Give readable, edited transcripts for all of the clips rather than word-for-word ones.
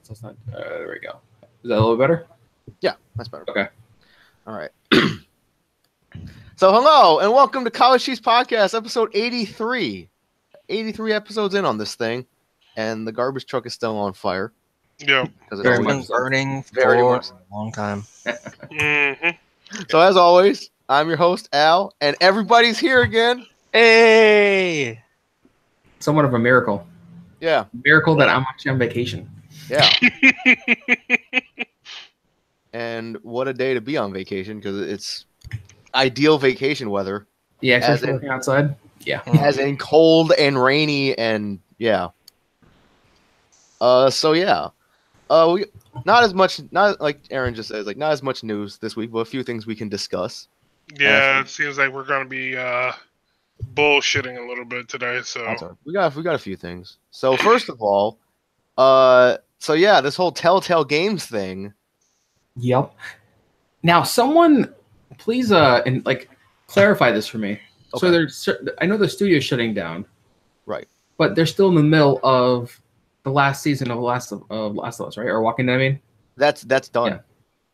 That's not. There we go. Is that a little better? Yeah, that's better. Okay. All right. So hello and welcome to College Chiefs Podcast, episode 83. 83 episodes in on this thing, and the garbage truck is still on fire. Yeah. Because It's been burning very for much. a long time. So as always, I'm your host, Al, and everybody's here again. Hey! Somewhat of a miracle. Yeah. Miracle that I'm actually on vacation. Yeah. And what a day to be on vacation, because it's ideal vacation weather. Yeah, As actually working outside. Yeah. As in cold and rainy and yeah. So yeah. We not like Aaron just says, like not as much news this week, but a few things we can discuss. Yeah, it seems like we're gonna be bullshitting a little bit today. So We got a few things. So first of all, so yeah, this whole Telltale Games thing. Yep. Now, someone, please, and like clarify this for me. Okay. So I know the studio's shutting down, Right. but they're still in the middle of the last season of Last of Us, right? Or Walking Dead. I mean, That's done. Yeah.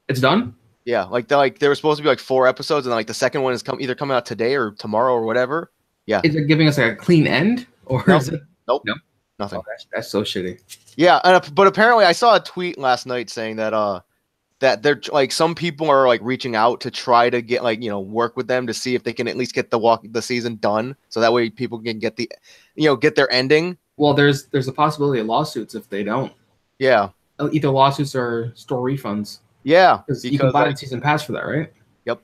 It's done. Yeah, there were supposed to be like 4 episodes, and like the second one is either coming out today or tomorrow or whatever. Yeah. Is it giving us like a clean end, or Nope. is it? Nope. No. Nothing. Oh, that's so shitty. Yeah, but apparently I saw a tweet last night saying that that they're like some people are like reaching out to try to get work with them to see if they can at least get the season done, so that way people can get get their ending. Well, there's a possibility of lawsuits if they don't. Yeah. Either lawsuits or store refunds. Yeah, Because you can buy the season pass for that, right? Yep.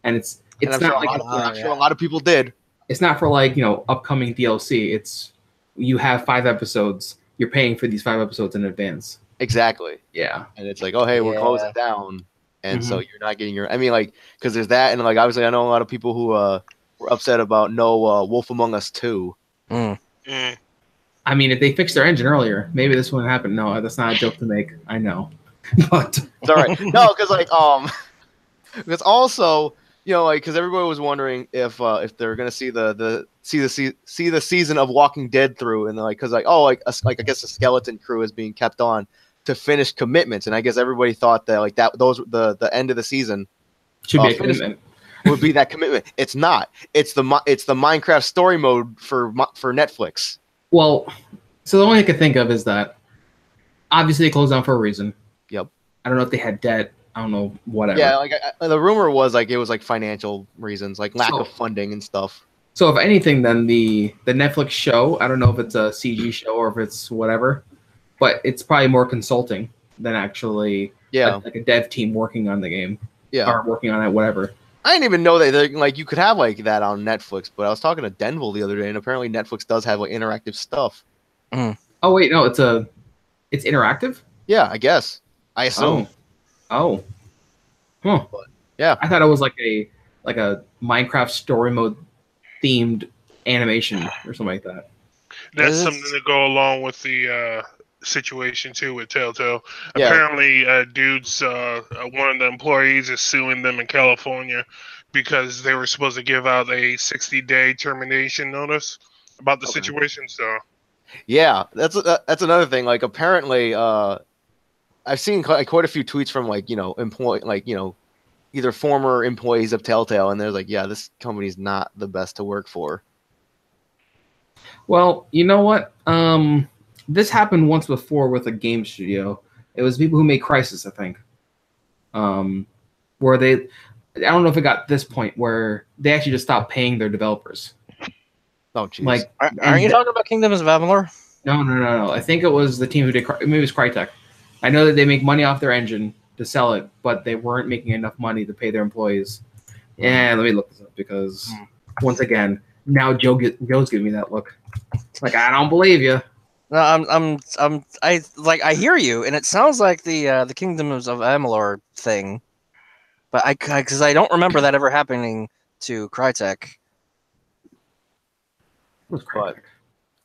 And it's and I'm not sure like I'm sure a lot of people did. It's not for like upcoming DLC. It's you have 5 episodes. You're paying for these 5 episodes in advance. Exactly. Yeah. And it's like, oh hey, we're Yeah. closing down, and so you're not getting your. I mean, like, because there's that, and like obviously I know a lot of people who were upset about no Wolf Among Us 2. I mean, if they fixed their engine earlier, maybe this wouldn't happen. No, that's not a joke to make. I know, but It's all right. No, because because also because everybody was wondering if they're gonna see the season of Walking Dead through, and I guess the skeleton crew is being kept on to finish commitments, and I guess everybody thought that the end of the season should be a finish- commitment. would be that commitment. It's not. It's the Minecraft story mode for Netflix. Well, so the only thing I could think of is that obviously they closed down for a reason. Yep. I don't know if they had debt. I don't know, whatever. Yeah, like the rumor was like it was like financial reasons, like lack So- of funding and stuff. So if anything, then the Netflix show, I don't know if it's a CG show or if it's whatever, but it's probably more consulting than actually like a dev team working on the game. Yeah. Or working on it, whatever. I didn't even know that like you could have like that on Netflix, but I was talking to Denville the other day, and apparently Netflix does have like interactive stuff. Oh wait, no, it's interactive? Yeah, I guess. I assume. Oh. Huh. But, yeah. I thought it was like a Minecraft story mode themed animation or something like that. that's Is it- something to go along with the situation too with Telltale. Yeah. Apparently, dudes, one of the employees is suing them in California because they were supposed to give out a 60-day termination notice about the Okay. situation. So Yeah, that's another thing. Like apparently, I've seen quite a few tweets from either former employees of Telltale, and they're like, yeah, this company's not the best to work for. Well, you know what? This happened once before with a game studio. It was people who made Crysis, I think. Where I don't know if it got to this point where they actually just stopped paying their developers. Oh, jeez. Like, Aren't you talking about Kingdoms of Amalur? No. I think it was the team who did. Maybe it was Crytek. I know that they make money off their engine to sell it, but they weren't making enough money to pay their employees. And let me look this up because once again, now Joe's giving me that look. Like, I don't believe you. No, I hear you, and it sounds like the Kingdoms of Amalur thing, but because I don't remember that ever happening to Crytek. It was But- Crytek.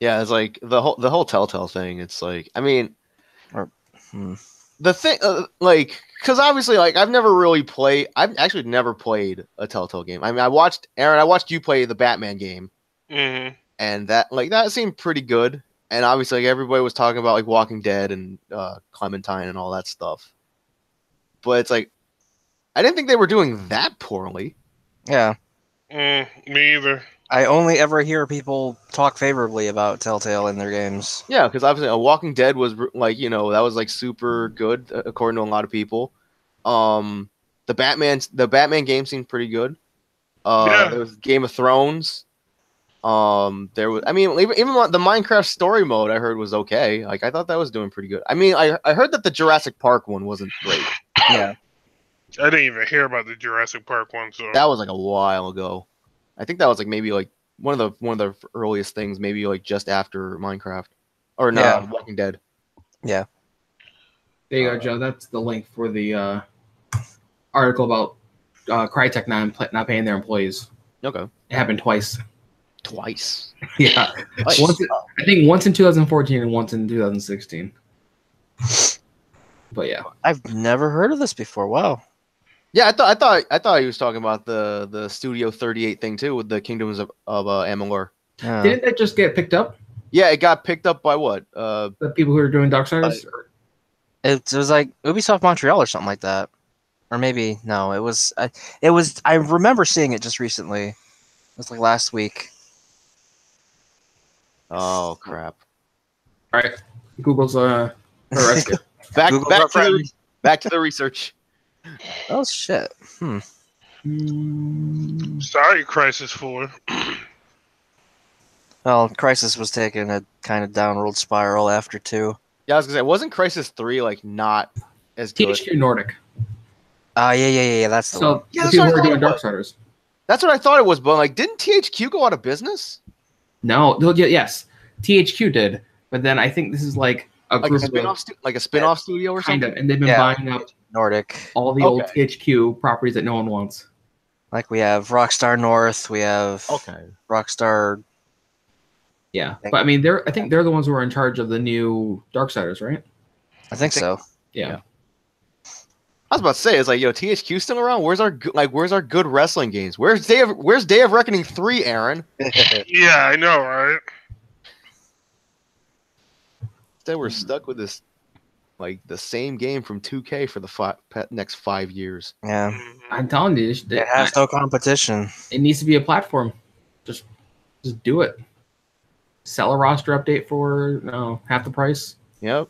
Yeah, it's like the whole Telltale thing. It's like, I mean, the thing, because obviously, like, I've actually never played a Telltale game. I mean, I watched you play the Batman game, mhm. and that seemed pretty good. and obviously like, everybody was talking about like Walking Dead and Clementine and all that stuff. But it's like I didn't think they were doing that poorly. Yeah. Me either. I only ever hear people talk favorably about Telltale in their games. Yeah, because obviously Walking Dead was like that was like super good according to a lot of people. The Batman game seemed pretty good. There was Game of Thrones. There was, I mean, even the Minecraft story mode I heard was okay. Like I thought that was doing pretty good. I mean, I heard that the Jurassic Park one wasn't great. Yeah. I didn't even hear about the Jurassic Park one, so That was like a while ago. I think that was like maybe like one of the earliest things, maybe like just after Minecraft or no Yeah. Walking Dead. Yeah. There you go, Joe. That's the link for the article about Crytek not paying their employees. Okay, It happened twice. twice. Yeah, Twice. I think once in 2014 and once in 2016. But yeah, I've never heard of this before. Wow. Yeah, I thought he was talking about the Studio 38 thing too with the Kingdoms of Amalur. Yeah. didn't that just get picked up? Yeah, it got picked up by what? The people who are doing Darksiders? It was like Ubisoft Montreal or something like that. Or maybe no, it was I remember seeing it just recently. It was like last week. Oh crap! All right, Google's arrested. Back Google's back our to the, friend. back to the research. Oh shit. sorry, Crisis 4. Well, Crisis was taking a kind of downward spiral after 2. Yeah, I was gonna say, wasn't Crisis 3 like not as good? THQ Nordic. Yeah. That's the one. So Yeah, the that's people who what are I doing thought it Darksiders. That's what I thought it was, but like, didn't THQ go out of business? No, yes, THQ did, but then I think this is like a Like group a spin-off, spin-off studio or kind something? of, and they've been Yeah. buying up Nordic. all the old Okay. THQ properties that no one wants. Like we have Rockstar North, we have Okay. Rockstar. Yeah, but I mean, I think they're the ones who are in charge of the new Darksiders, right? I think so. Yeah. I was about to say, it's like, THQ still around? Where's our good wrestling games? Where's Day of Reckoning 3, Aaron? Yeah, I know, right? Instead, we're stuck with this, like, the same game from 2K for the next 5 years. Yeah. Mhm. I'm telling you, It has no competition. it needs to be a platform. Just do it. Sell a roster update for half the price. Yep.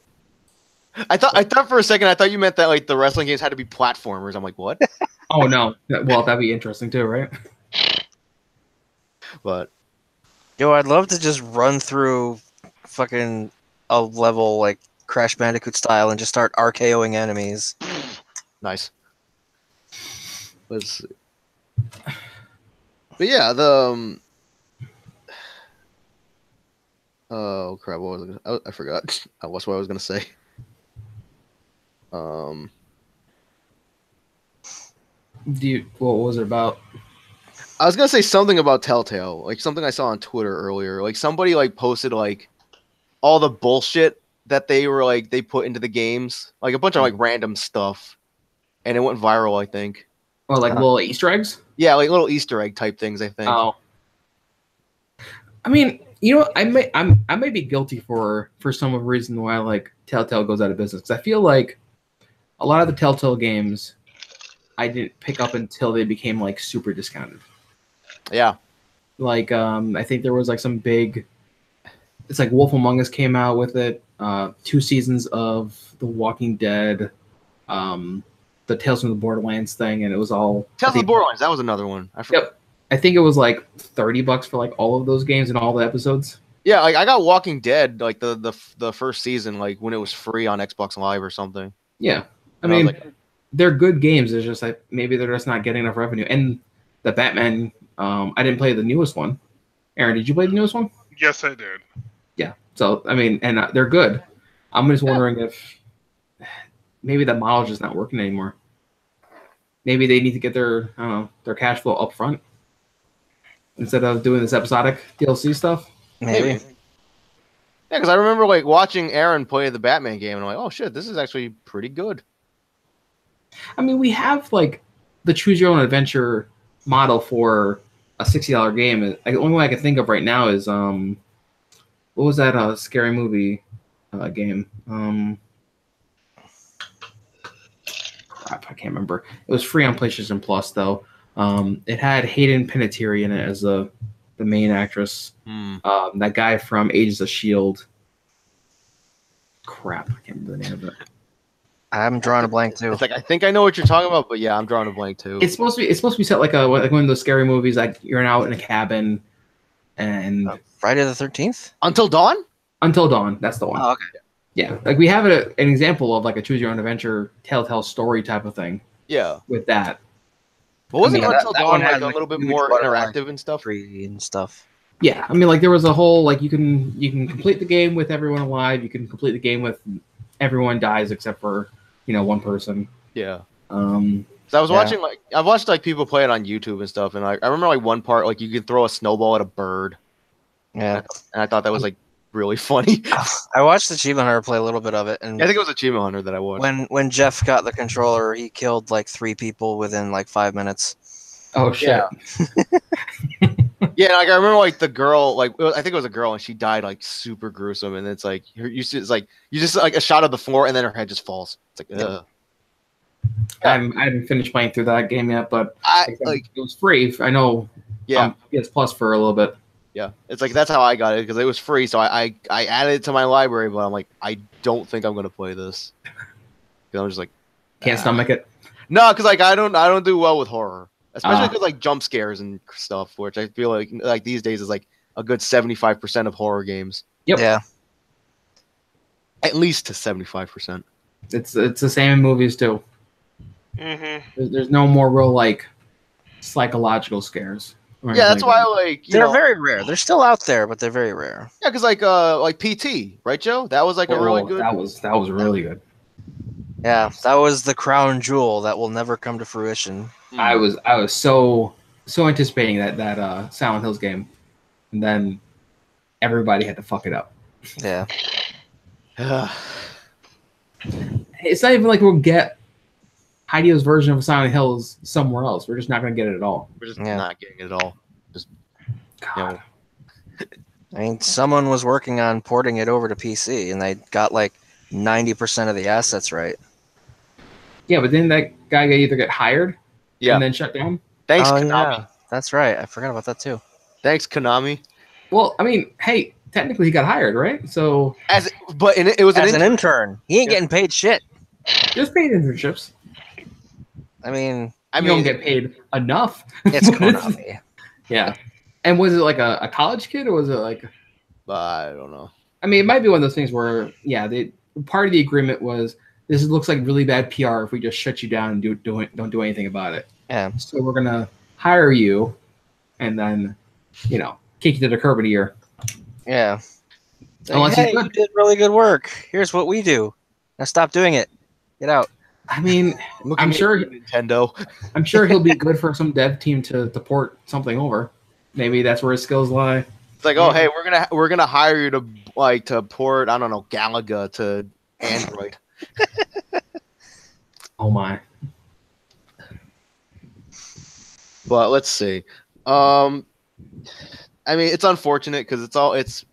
I thought for a second, I thought you meant that like the wrestling games had to be platformers. I'm like, what? Oh no, well that'd be interesting too, right? But Yo, I'd love to just run through fucking a level like Crash Bandicoot style and just start RKOing enemies. nice. Let's see. But yeah, the oh crap! What was it? I forgot. I lost what I was gonna say. What was it about? I was gonna say something about Telltale, like something I saw on Twitter earlier. Like somebody like posted like all the bullshit that they put into the games, like a bunch of like random stuff, and it went viral. I think. Oh, like little Easter eggs? Yeah, like little Easter egg type things. I think. Oh. I mean, I might be guilty for some reason why like Telltale goes out of business. 'Cause I feel like a lot of the Telltale games I didn't pick up until they became like super discounted. Yeah. Like I think there was like some big. It's like Wolf Among Us came out with it. 2 seasons of The Walking Dead. The Tales from the Borderlands thing, and it was all Tales of the Borderlands. That was another one. I forgot. Yep. I think it was like $30 for like all of those games and all the episodes. Yeah, like I got Walking Dead like the first season like when it was free on Xbox Live or something. Yeah. I And I was mean, like, they're good games. It's just like maybe they're just not getting enough revenue. And the Batman, I didn't play the newest one. Aaron, did you play the newest one? Yes, I did. Yeah. So I mean, and they're good. I'm just wondering if maybe the model's just not working anymore. Maybe they need to get their cash flow up front instead of doing this episodic DLC stuff. Maybe. Yeah, because I remember like watching Aaron play the Batman game, and I'm like, oh shit, this is actually pretty good. I mean, we have like the choose your own adventure model for a $60 game. Like, the only one I can think of right now is what was that scary movie game? Crap, I can't remember. It was free on PlayStation Plus though. It had Hayden Panettiere in it as the main actress. That guy from Agents of Shield. Crap, I can't remember the name of it. I'm drawing a blank too. It's like I think I know what you're talking about, but yeah, I'm drawing a blank too. It's supposed to be set like one of those scary movies, like you're out in a cabin, and Friday the 13th? Until Dawn? Until Dawn. That's the one. Oh, okay. Yeah, like we have an example of like a choose your own adventure, telltale story type of thing Yeah. with that. But wasn't I mean, Until that Dawn one like had, a like, little bit huge more butterfly interactive and stuff? Free and stuff. Yeah, I mean, like there was a whole like you can complete the game with everyone alive. You can complete the game with everyone dies except for one person. Yeah. Um, So I was watching I've watched like people play it on YouTube and stuff, and I remember like one part like you could throw a snowball at a bird, Yeah. and I thought that was like really funny. I watched Achievement Hunter play a little bit of it, and I think it was Achievement Hunter that I watched. when Jeff got the controller, he killed like 3 people within like 5 minutes. oh shit! Yeah. Yeah, like I remember like the girl, like I think it was a girl, and she died like super gruesome, and it's like you see, it's like you just like a shot of the floor, and then her head just falls. It's like, ugh. I haven't finished playing through that game yet, but like it was free. I know. yeah, PS Plus for a little bit. yeah. It's like that's how I got it because it was free, so I added it to my library, but I'm like I don't think I'm gonna play this because I'm just like Can't stomach it. no, because like I don't do well with horror, especially because like jump scares and stuff, which I feel like these days is like a good 75% of horror games, Yep. Yeah. at least to 75%. It's the same in movies too. Mm-hmm. There's no more real like psychological scares. or Yeah, anything that's why that. like They're very rare. They're still out there, but they're very rare. yeah, because like PT, right, Joe? That was like a really good. That was really good. Yeah, that was the crown jewel that will never come to fruition. I was so anticipating that Silent Hills game, and then everybody had to fuck it up. Yeah. It's not even like we'll get Hidio's version of Silent Hills somewhere else. We're just not going to get it at all. We're just Yeah. not getting it at all. Just God. I mean, someone was working on porting it over to PC, and they got like 90% of the assets right. Yeah, but then that guy either get hired yeah. and then shut down. Thanks, Oh, Konami. yeah. That's right. I forgot about that too. Thanks, Konami. Well, I mean, hey, technically he got hired, right? So But it was As an an intern, he ain't Yeah. getting paid shit. just paid internships. I mean, I You don't mean, get paid enough. it's Konami. Yeah. And was it like a college kid or was it like? I don't know. I mean, it might be one of those things where part of the agreement was this looks like really bad PR if we just shut you down and don't do anything about it. Yeah. So we're gonna hire you, and then kick you to the curb in a year. Yeah. Say, Unless hey, he's you good. did really good work. Here's what we do. Now stop doing it. Get out. I mean, Looking I'm at sure you, Nintendo. I'm sure he'll be good for some dev team to port something over. Maybe that's where his skills lie. It's like, oh hey, we're gonna hire you to port, I don't know, Galaga to Android. Oh my. But let's see. I mean, it's unfortunate because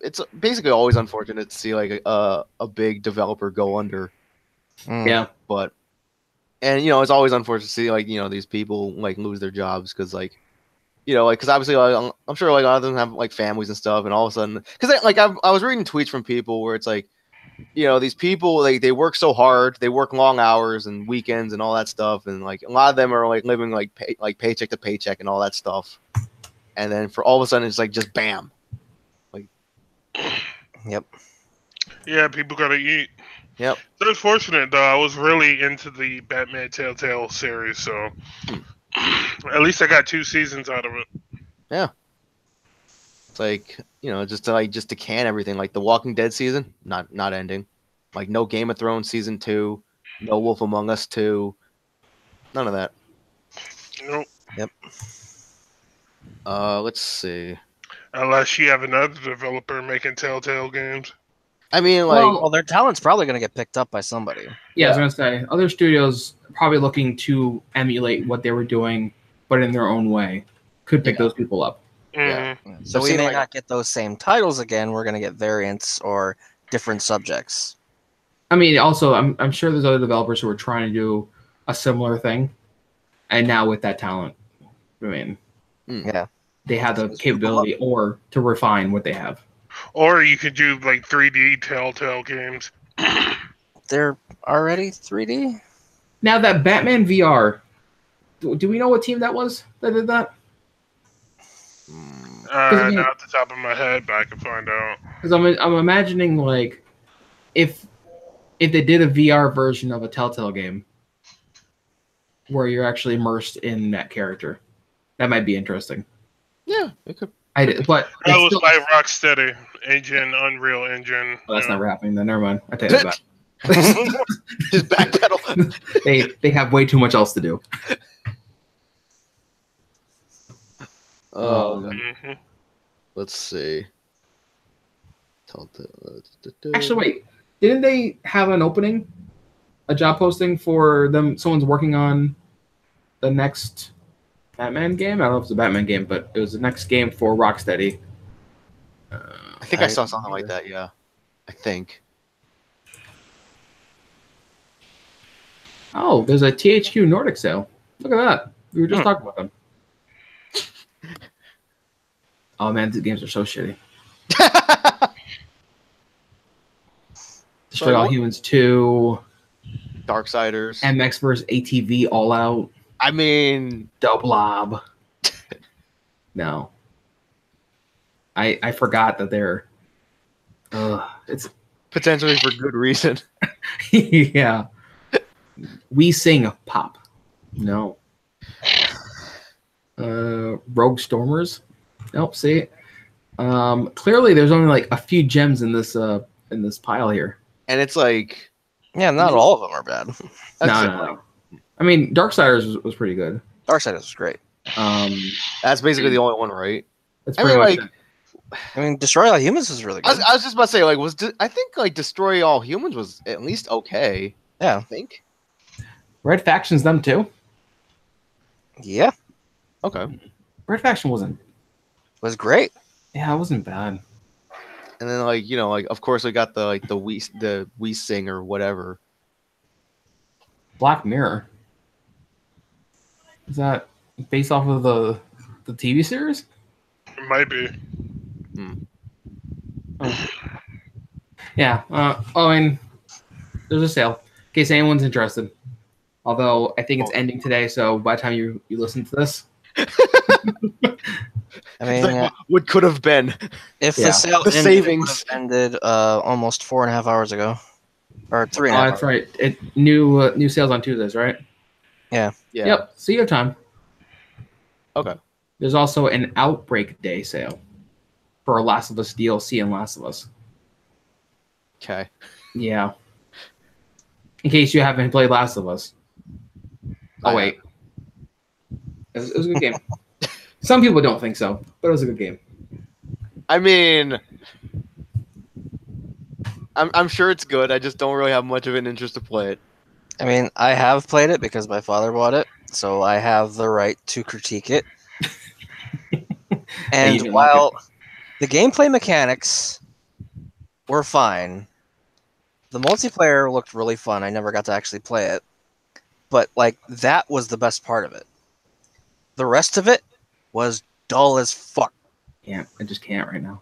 it's basically always unfortunate to see like a big developer go under. Mm. Yeah. But it's always unfortunate to see like these people like lose their jobs because like because obviously like, I'm sure like a lot of them have like families and stuff, and all of a sudden because like I was reading tweets from people where it's like these people they work so hard, they work long hours and weekends and all that stuff, and like a lot of them are like living like paycheck to paycheck and all that stuff, and then for all of a sudden it's like just bam. Yep. Yeah, people gotta eat. Yep. It's unfortunate though. I was really into the Batman Telltale series, so at least I got 2 seasons out of it. It's like just to can everything, like the Walking Dead season, not ending, like no Game of Thrones season 2, no Wolf Among Us 2, none of that. Nope. Yep. Let's see. Unless you have another developer making Telltale games. I mean, like, Well, Well, their talent's probably going to get picked up by somebody. Yeah, I was gonna say other studios probably looking to emulate what they were doing, but in their own way, could pick those people up. Mhm. So I've we seen, may like- not get those same titles again. We're going to get variants or different subjects. I mean, also, I'm sure there's other developers who are trying to do a similar thing, and now with that talent, I mean, Yeah. they have the capability or to refine what they have. Or you could do like 3D Telltale games. They're already 3D? Now that Batman VR, do we know what team that was that did that? again- Not off the top of my head, but I can find out. Because I'm imagining like if they did a VR version of a Telltale game where you're actually immersed in that character, that might be interesting. Yeah, it could. But That it's was still, by Rocksteady Engine, Unreal Engine. oh, that's yeah. never happening. Then never mind. I take that back. Just backpedal. they have way too much else to do. Mhm. Let's see. Actually, wait. Didn't they have an opening, a job posting for them? Someone's working on the next Batman game. I don't know if it's a Batman game, but it was the next game for Rocksteady. I think I saw something like that. Yeah, I think. Oh, there's a THQ Nordic sale. Look at that. We were just talking about them. Oh man, these games are so shitty. Destroy All Humans 2, Darksiders. MX vs ATV All Out, I mean, Dublob. No. I forgot that they're it's potentially for good reason. yeah. We Sing Pop. No. Rogue Stormers. Nope, see. Clearly there's only like a few gems in this pile here. And it's like, Yeah, not all of them are bad. No. I mean, Darksiders was pretty good. Darksiders was great. That's basically the only one, right? That's I pretty mean, much like, it. I mean, Destroy All Humans is really good. I was just about to say, like, I think like Destroy All Humans was at least okay. Yeah. I think. Red Faction's them too. Yeah, Okay. Red Faction wasn't. was great. Yeah, it wasn't bad. And then like like of course we got the We Sing or whatever. Black Mirror. Is that based off of the TV series? It might be. Oh. Yeah. I mean, there's a sale in case anyone's interested. Although I think it's ending today, so by the time you listen to this, I mean, It's like, what could have been? if Yeah. the sale The ended, savings. it would have ended almost 4.5 hours ago, or 3.5 oh, hours. that's right. New sales on Tuesdays, right? Yeah. Yep. So you have time. Okay. There's also an Outbreak Day sale for Last of Us DLC and Last of Us. Okay. Yeah. In case you haven't played Last of Us. Oh, wait. It was a good game. Some people don't think so, but it was a good game. I mean, I'm sure it's good. I just don't really have much of an interest to play it. I mean, I have played it because my father bought it, so I have the right to critique it. you And didn't while the gameplay mechanics were fine, the multiplayer looked really fun. I never got to actually play it, but like that was the best part of it. The rest of it was dull as fuck. Yeah, I just can't right now.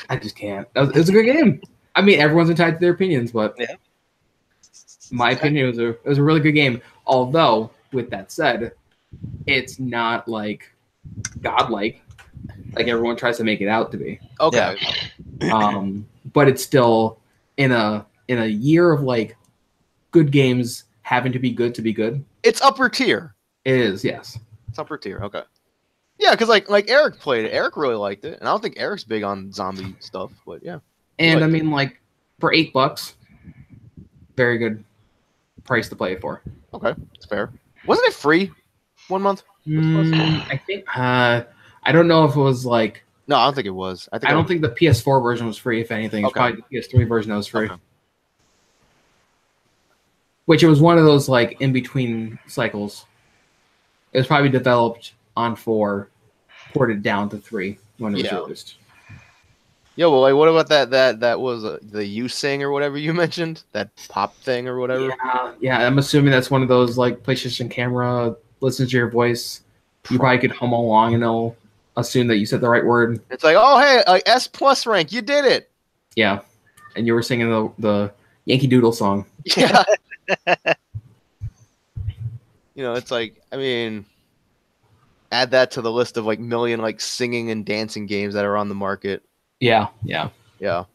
I just can't. It was a good game. I mean, everyone's entitled to their opinions, but Yeah. my opinion it was a really good game. Although, with that said, it's not like godlike, like everyone tries to make it out to be. Okay. But it's still in a year of like good games having to be good. It's upper tier. It is, yes. It's upper tier. Okay. Yeah, because like Eric played it. Eric really liked it, and I don't think Eric's big on zombie stuff, but yeah. And I Like- mean, like for $8, very good price to play it for. Okay, it's fair. Wasn't it free 1 month? I think I don't know if it was like No, I don't think it was. I don't think the PS4 version was free. If anything, it's Okay. probably the PS3 version that was free. Okay. Which it was one of those like in between cycles. It was probably developed on 4, ported down to 3 when it was Yeah. released. Yeah, well, like, what about that was the You Sing or whatever you mentioned? That pop thing or whatever? Yeah. I'm assuming that's one of those like PlayStation camera listens to your voice. You probably could hum along and they'll assume that you said the right word. It's like, oh, hey, like S plus rank, you did it. Yeah, and you were singing the Yankee Doodle song. Yeah. It's like, I mean, add that to the list of like million like singing and dancing games that are on the market. Yeah. Yeah. Yeah,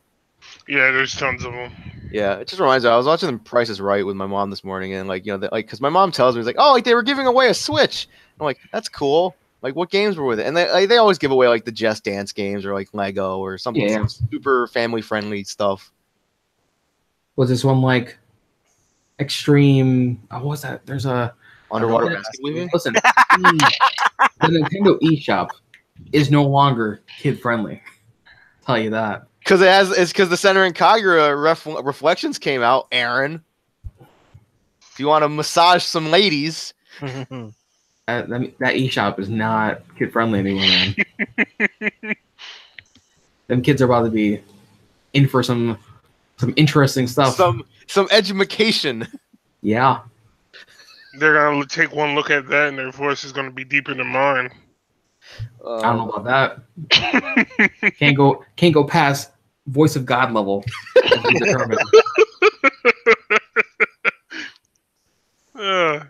there's tons of them. Yeah, it just reminds me. I was watching The Price is Right with my mom this morning, and because my mom tells me, it's like, oh, like they were giving away a Switch. I'm like, that's cool. Like, what games were with it? And they always give away like the Just Dance games or like Lego or something, Yeah. some super family friendly stuff. Was this one like extreme? Oh, what was that? There's a Underwater Yeah. basket weaving. Listen. the Nintendo eShop is no longer kid friendly. Tell you that. Because it's because the Center and Kagura reflections came out. Aaron, if you want to massage some ladies, That eShop is not kid friendly anymore, man. Them kids are about to be in for some interesting stuff. some education. Yeah. They're gonna take one look at that, and their voice is gonna be deeper than mine. I don't know about that. Can't go past voice of God level. Determined.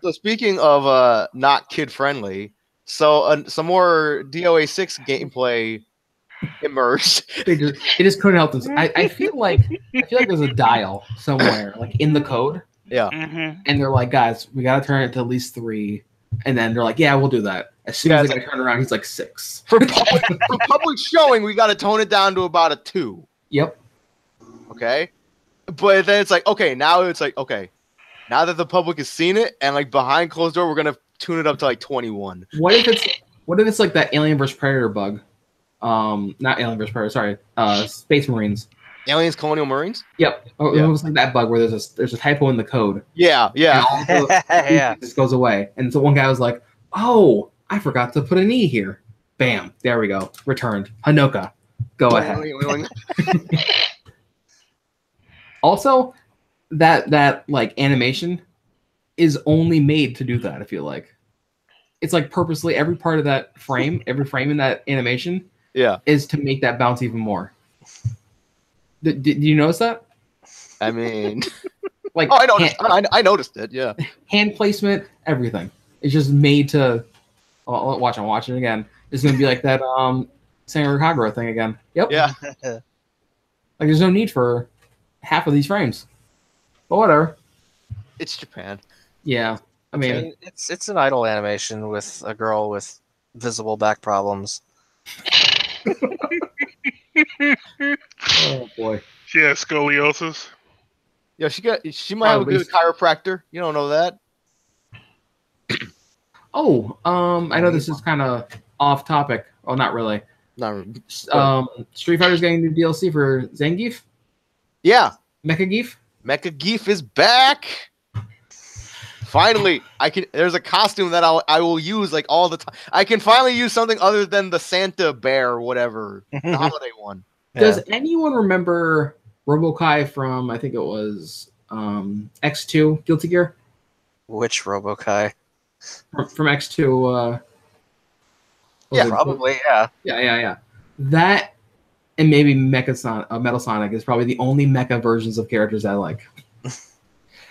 So speaking of not kid friendly, so some more DOA 6 gameplay emerged. They just couldn't help themselves. I feel like there's a dial somewhere, like in the code, Yeah, and they're like, guys, we gotta turn it to at least 3, and then they're like, yeah, we'll do that. As soon as they turn around, he's like 6. for public showing, we got to tone it down to about a 2. Yep. Okay, but then it's like, okay, now that the public has seen it and like behind closed door, we're gonna tune it up to like 21. What if it's like that Alien vs Predator bug? Not Alien vs Predator. Sorry. Space Marines. Aliens, Colonial Marines. Yep. Oh, Yeah. It was like that bug where there's a typo in the code. Yeah, yeah. And all the Yeah. this goes away, and so one guy was like, "Oh, I forgot to put an E here." Bam. There we go. Returned. Hanoka. Go ahead. Also, that like animation is only made to do that. I feel like it's like purposely every part of that frame, every frame in that animation Yeah, is to make that bounce even more. Did you notice that? I mean, Like, I noticed. I noticed it. Yeah. hand placement, everything. It's just made to. Oh, I'm watching it again. It's gonna be like that Senran Kagura thing again. Yep. Yeah. Like there's no need for half of these frames. But whatever. It's Japan. Yeah. I mean, it's an idle animation with a girl with visible back problems. oh boy. She has scoliosis. Yeah, she might have a good chiropractor. You don't know that. Oh, I know this is kind of off topic. Oh, not really. Not. Street Fighter's getting new DLC for Zangief, Yeah, Mecha Geef. Mecha Geef is back. Finally, there's a costume that I will use like all the time. I can finally use something other than the Santa bear or whatever, the holiday one. Does anyone remember Robokai from, I think it was X2 Guilty Gear? Which Robokai? From X2. Yeah, Probably, yeah. Yeah. That and maybe Metal Sonic is probably the only mecha versions of characters I like.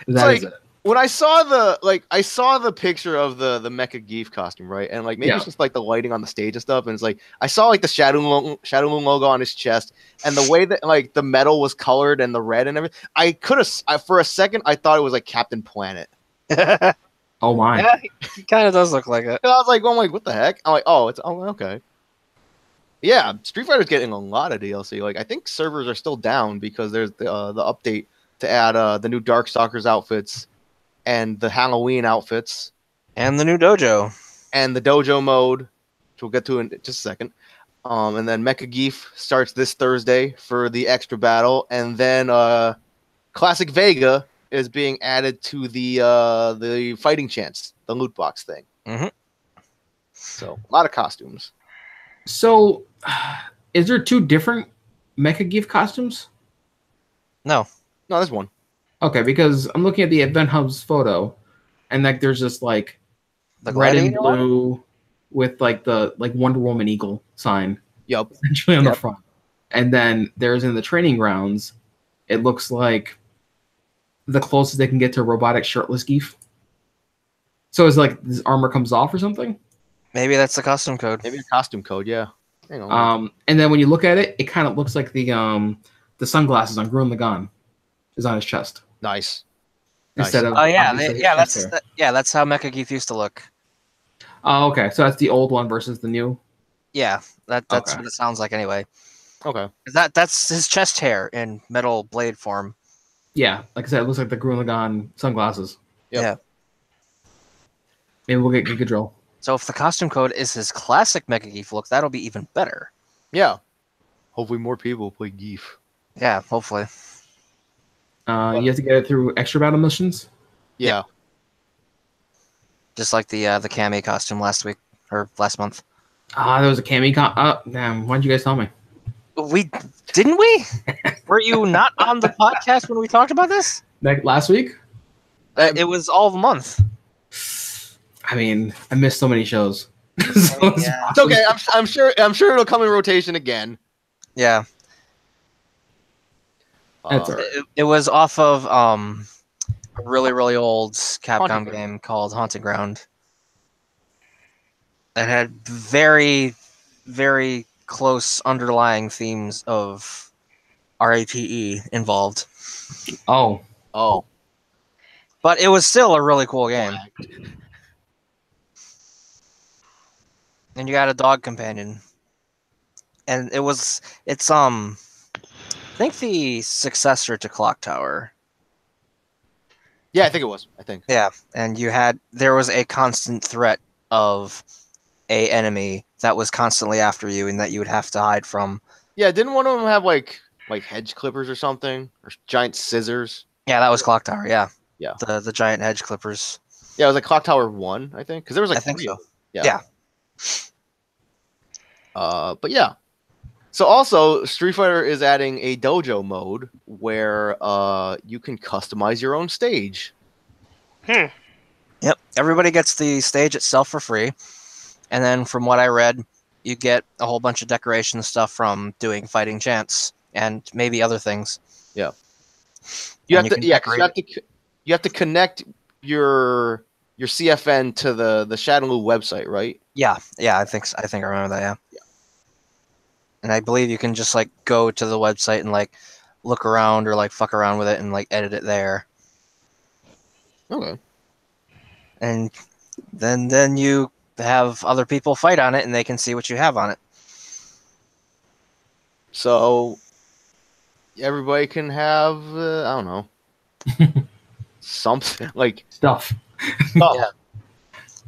That is it. When I saw the picture of the Mecha Geef costume, right? And like maybe it's just like the lighting on the stage and stuff, and it's like I saw like the Shadow Moon logo on his chest, and the way that like the metal was colored and the red and everything. I could have for a second I thought it was like Captain Planet. Oh my. Yeah, he kind of does look like it. And I was like, what the heck? I'm like, okay. Yeah, Street Fighter's getting a lot of DLC. Like I think servers are still down because there's the update to add the new Darkstalkers outfits and the Halloween outfits. And the new dojo. And the dojo mode, which we'll get to in just a second. And then Mecha Geef starts this Thursday for the extra battle. And then Classic Vega is being added to the fighting chance, the loot box thing. Mm-hmm. So a lot of costumes. So, is there 2 different Mecha Geef costumes? No. No, there's one. Okay, because I'm looking at the Event Hub's photo, and like there's just like The red and Gladiator one? blue with like the Wonder Woman eagle sign Yup. essentially on the Yep. front, and then there's in the training grounds, it looks like the closest they can get to a robotic shirtless Geef. So it's like this armor comes off or something. Maybe that's the custom code. Maybe a costume code. Yeah. Hang on. And then when you look at it, it kind of looks like the sunglasses on Gurren Lagann is on his chest Nice. instead of Oh yeah, obviously yeah. his chest hair. That's how Mecha Geef used to look. Oh, okay. So that's the old one versus the new. Yeah, that's Okay. what it sounds like anyway. Okay. That's his chest hair in metal blade form. Yeah, like I said, it looks like the Gurren Lagann sunglasses. Yep. Yeah. Maybe we'll get Gigadrill. So if the costume code is his classic Mecha Geef look, that'll be even better. Yeah. Hopefully more people play Geef. Yeah, hopefully. You have to get it through extra battle missions. Yeah. Just like the Cammy costume last week or last month. There was a Cammy damn, why didn't you guys tell me? We didn't we? Were you not on the podcast when we talked about this? Like last week? It was all the month. I mean, I missed so many shows. So Yeah. It's okay. I'm sure it'll come in rotation again. Yeah, That's all right. it was off of a really really old Capcom Haunting game called Haunting Ground. That had very very close underlying themes of RAPE involved, Oh, Oh. but it was still a really cool game. And you got a dog companion, and it's I think the successor to Clock Tower. Yeah, I think it was. I think. Yeah, and there was a constant threat of a enemy that was constantly after you and that you would have to hide from. Yeah, didn't one of them have like hedge clippers or something, or giant scissors? Yeah, that was Clock Tower. Yeah, Yeah. the giant hedge clippers. Yeah, it was like Clock Tower 1, I think, because there was like I think 3 so. of them. Yeah. Yeah. But yeah. So also, Street Fighter is adding a dojo mode where you can customize your own stage. Yep, everybody gets the stage itself for free, and then from what I read, you get a whole bunch of decoration stuff from doing fighting chants and maybe other things. You And have to, can yeah, 'cause decorate you have to connect your CFN to the Shadowloo website, right? Yeah, I think I remember that. Yeah. And I believe you can just like go to the website and like look around or like fuck around with it and like edit it there, Okay. and then you have other people fight on it and they can see what you have on it. So everybody can have I don't know something like stuff. stuff. Yeah.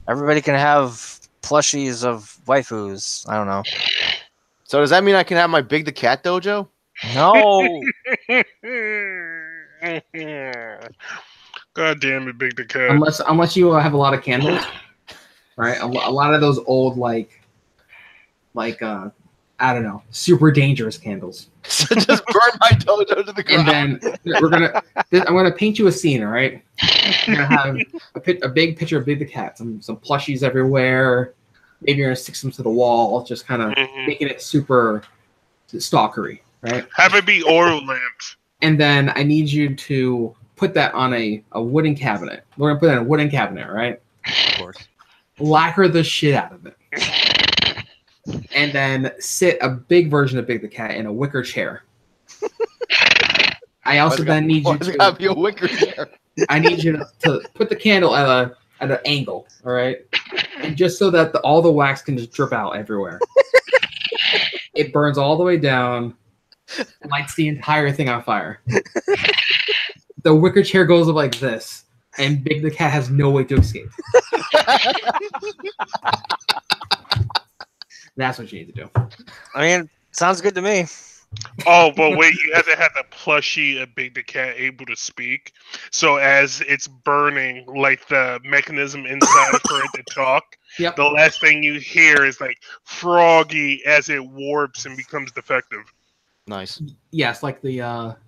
Everybody can have plushies of waifus. I don't know. So does that mean I can have my Big the Cat dojo? No. God damn it, Big the Cat. Unless you have a lot of candles, right? A lot of those old like I don't know, super dangerous candles. So just burn my dojo to the ground. And then I'm gonna paint you a scene. All right, you're gonna have a big picture of Big the Cat, some plushies everywhere. Maybe you're gonna stick them to the wall, just kind of making it super stalkery, right? Have it be oil lamps. And then I need you to put that on a wooden cabinet. We're gonna put that in a wooden cabinet, right? Of course. Lacquer the shit out of it. And then sit a big version of Big the Cat in a wicker chair. I also then need you It's gotta be to a wicker chair. I need you to put the candle at an angle, all right? And just so that all the wax can just drip out everywhere. It burns all the way down, lights the entire thing on fire. The wicker chair goes up like this, and Big the Cat has no way to escape. That's what you need to do. I mean, sounds good to me. Oh, but wait, you have to have the plushie of Big the Cat able to speak. So as it's burning, like the mechanism inside for it to talk, Yep. the last thing you hear is like Froggy as it warps and becomes defective. Nice. Yes, like the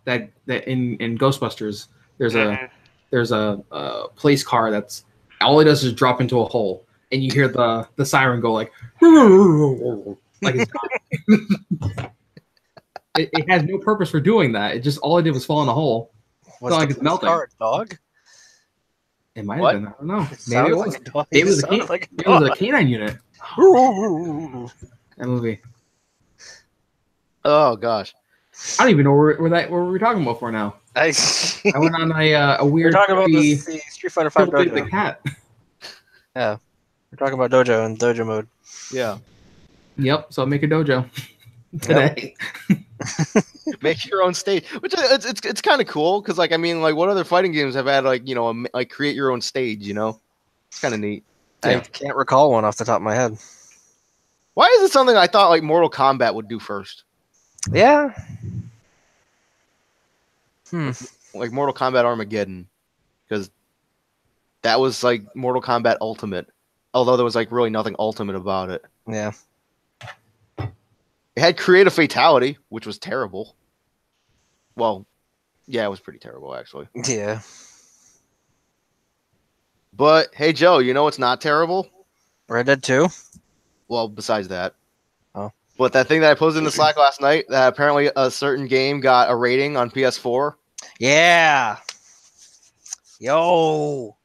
that in Ghostbusters, there's Mhm. a police car that's all it does is drop into a hole, and you hear the siren go like it's dying. It has no purpose for doing that. It just all it did was fall in a hole. Was not the like it's police melting. car a dog? It might What? have been. I don't know. It Maybe sounded it was. like a dog. Maybe it was a sounded can- like a It was a dog. canine unit. That movie. Oh gosh. I don't even know what we're talking about for now. I I went on a We're weird talking about the the Street Fighter V Billy the dojo. cat. We're talking about dojo and dojo mode. Yeah. Yep. So make a dojo today. Make your own stage, which it's kind of cool because like I mean like what other fighting games have had like like create your own stage? It's kind of neat. I Yeah. can't recall one off the top of my head. Why is it something I thought like Mortal Kombat would do first? Yeah. Like Mortal Kombat Armageddon, because that was like Mortal Kombat Ultimate. Although there was like really nothing ultimate about it. Yeah. It had Creative Fatality, which was terrible. Well, yeah, it was pretty terrible actually. Yeah. But hey, Joe, you know what's not terrible? Red Dead 2? Well, besides that. Oh. But that thing that I posted in the Slack last night, that apparently a certain game got a rating on PS4. Yeah. Yo.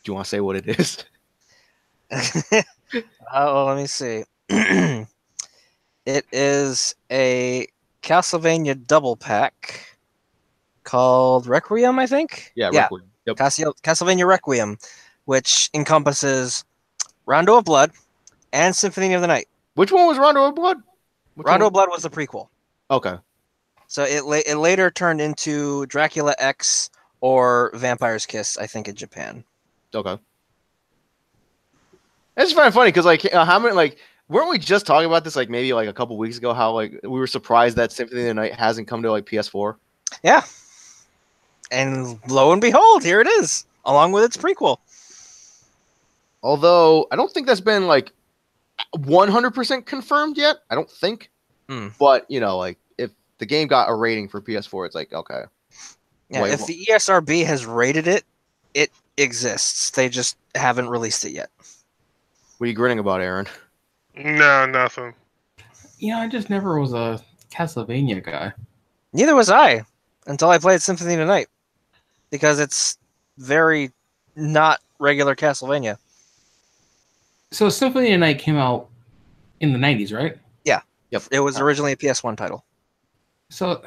Do you want to say what it is? Oh, let me see. It is a Castlevania double pack called Requiem, I think. Yeah, Requiem. Yep. Castlevania Requiem, which encompasses Rondo of Blood and Symphony of the Night. Which one was Rondo of Blood? Rondo of Blood was the prequel. Okay. So it later turned into Dracula X or Vampire's Kiss, I think, in Japan. Okay. It's kind of funny because like how many like weren't we just talking about this like maybe like a couple weeks ago how like we were surprised that Symphony of the Night hasn't come to like PS4. Yeah. And lo and behold, here it is, along with its prequel. Although I don't think that's been like 100% confirmed yet. I don't think. But like if the game got a rating for PS4, it's like okay. Yeah, Wait, if the E ESRB has rated it, it exists. They just haven't released it yet. What are you grinning about, Aaron? No, nothing. I just never was a Castlevania guy. Neither was I until I played Symphony of the Night, because it's very not regular Castlevania. So Symphony of the Night came out in the 90s, right? Yeah. Yep. It was originally a PS1 title. So,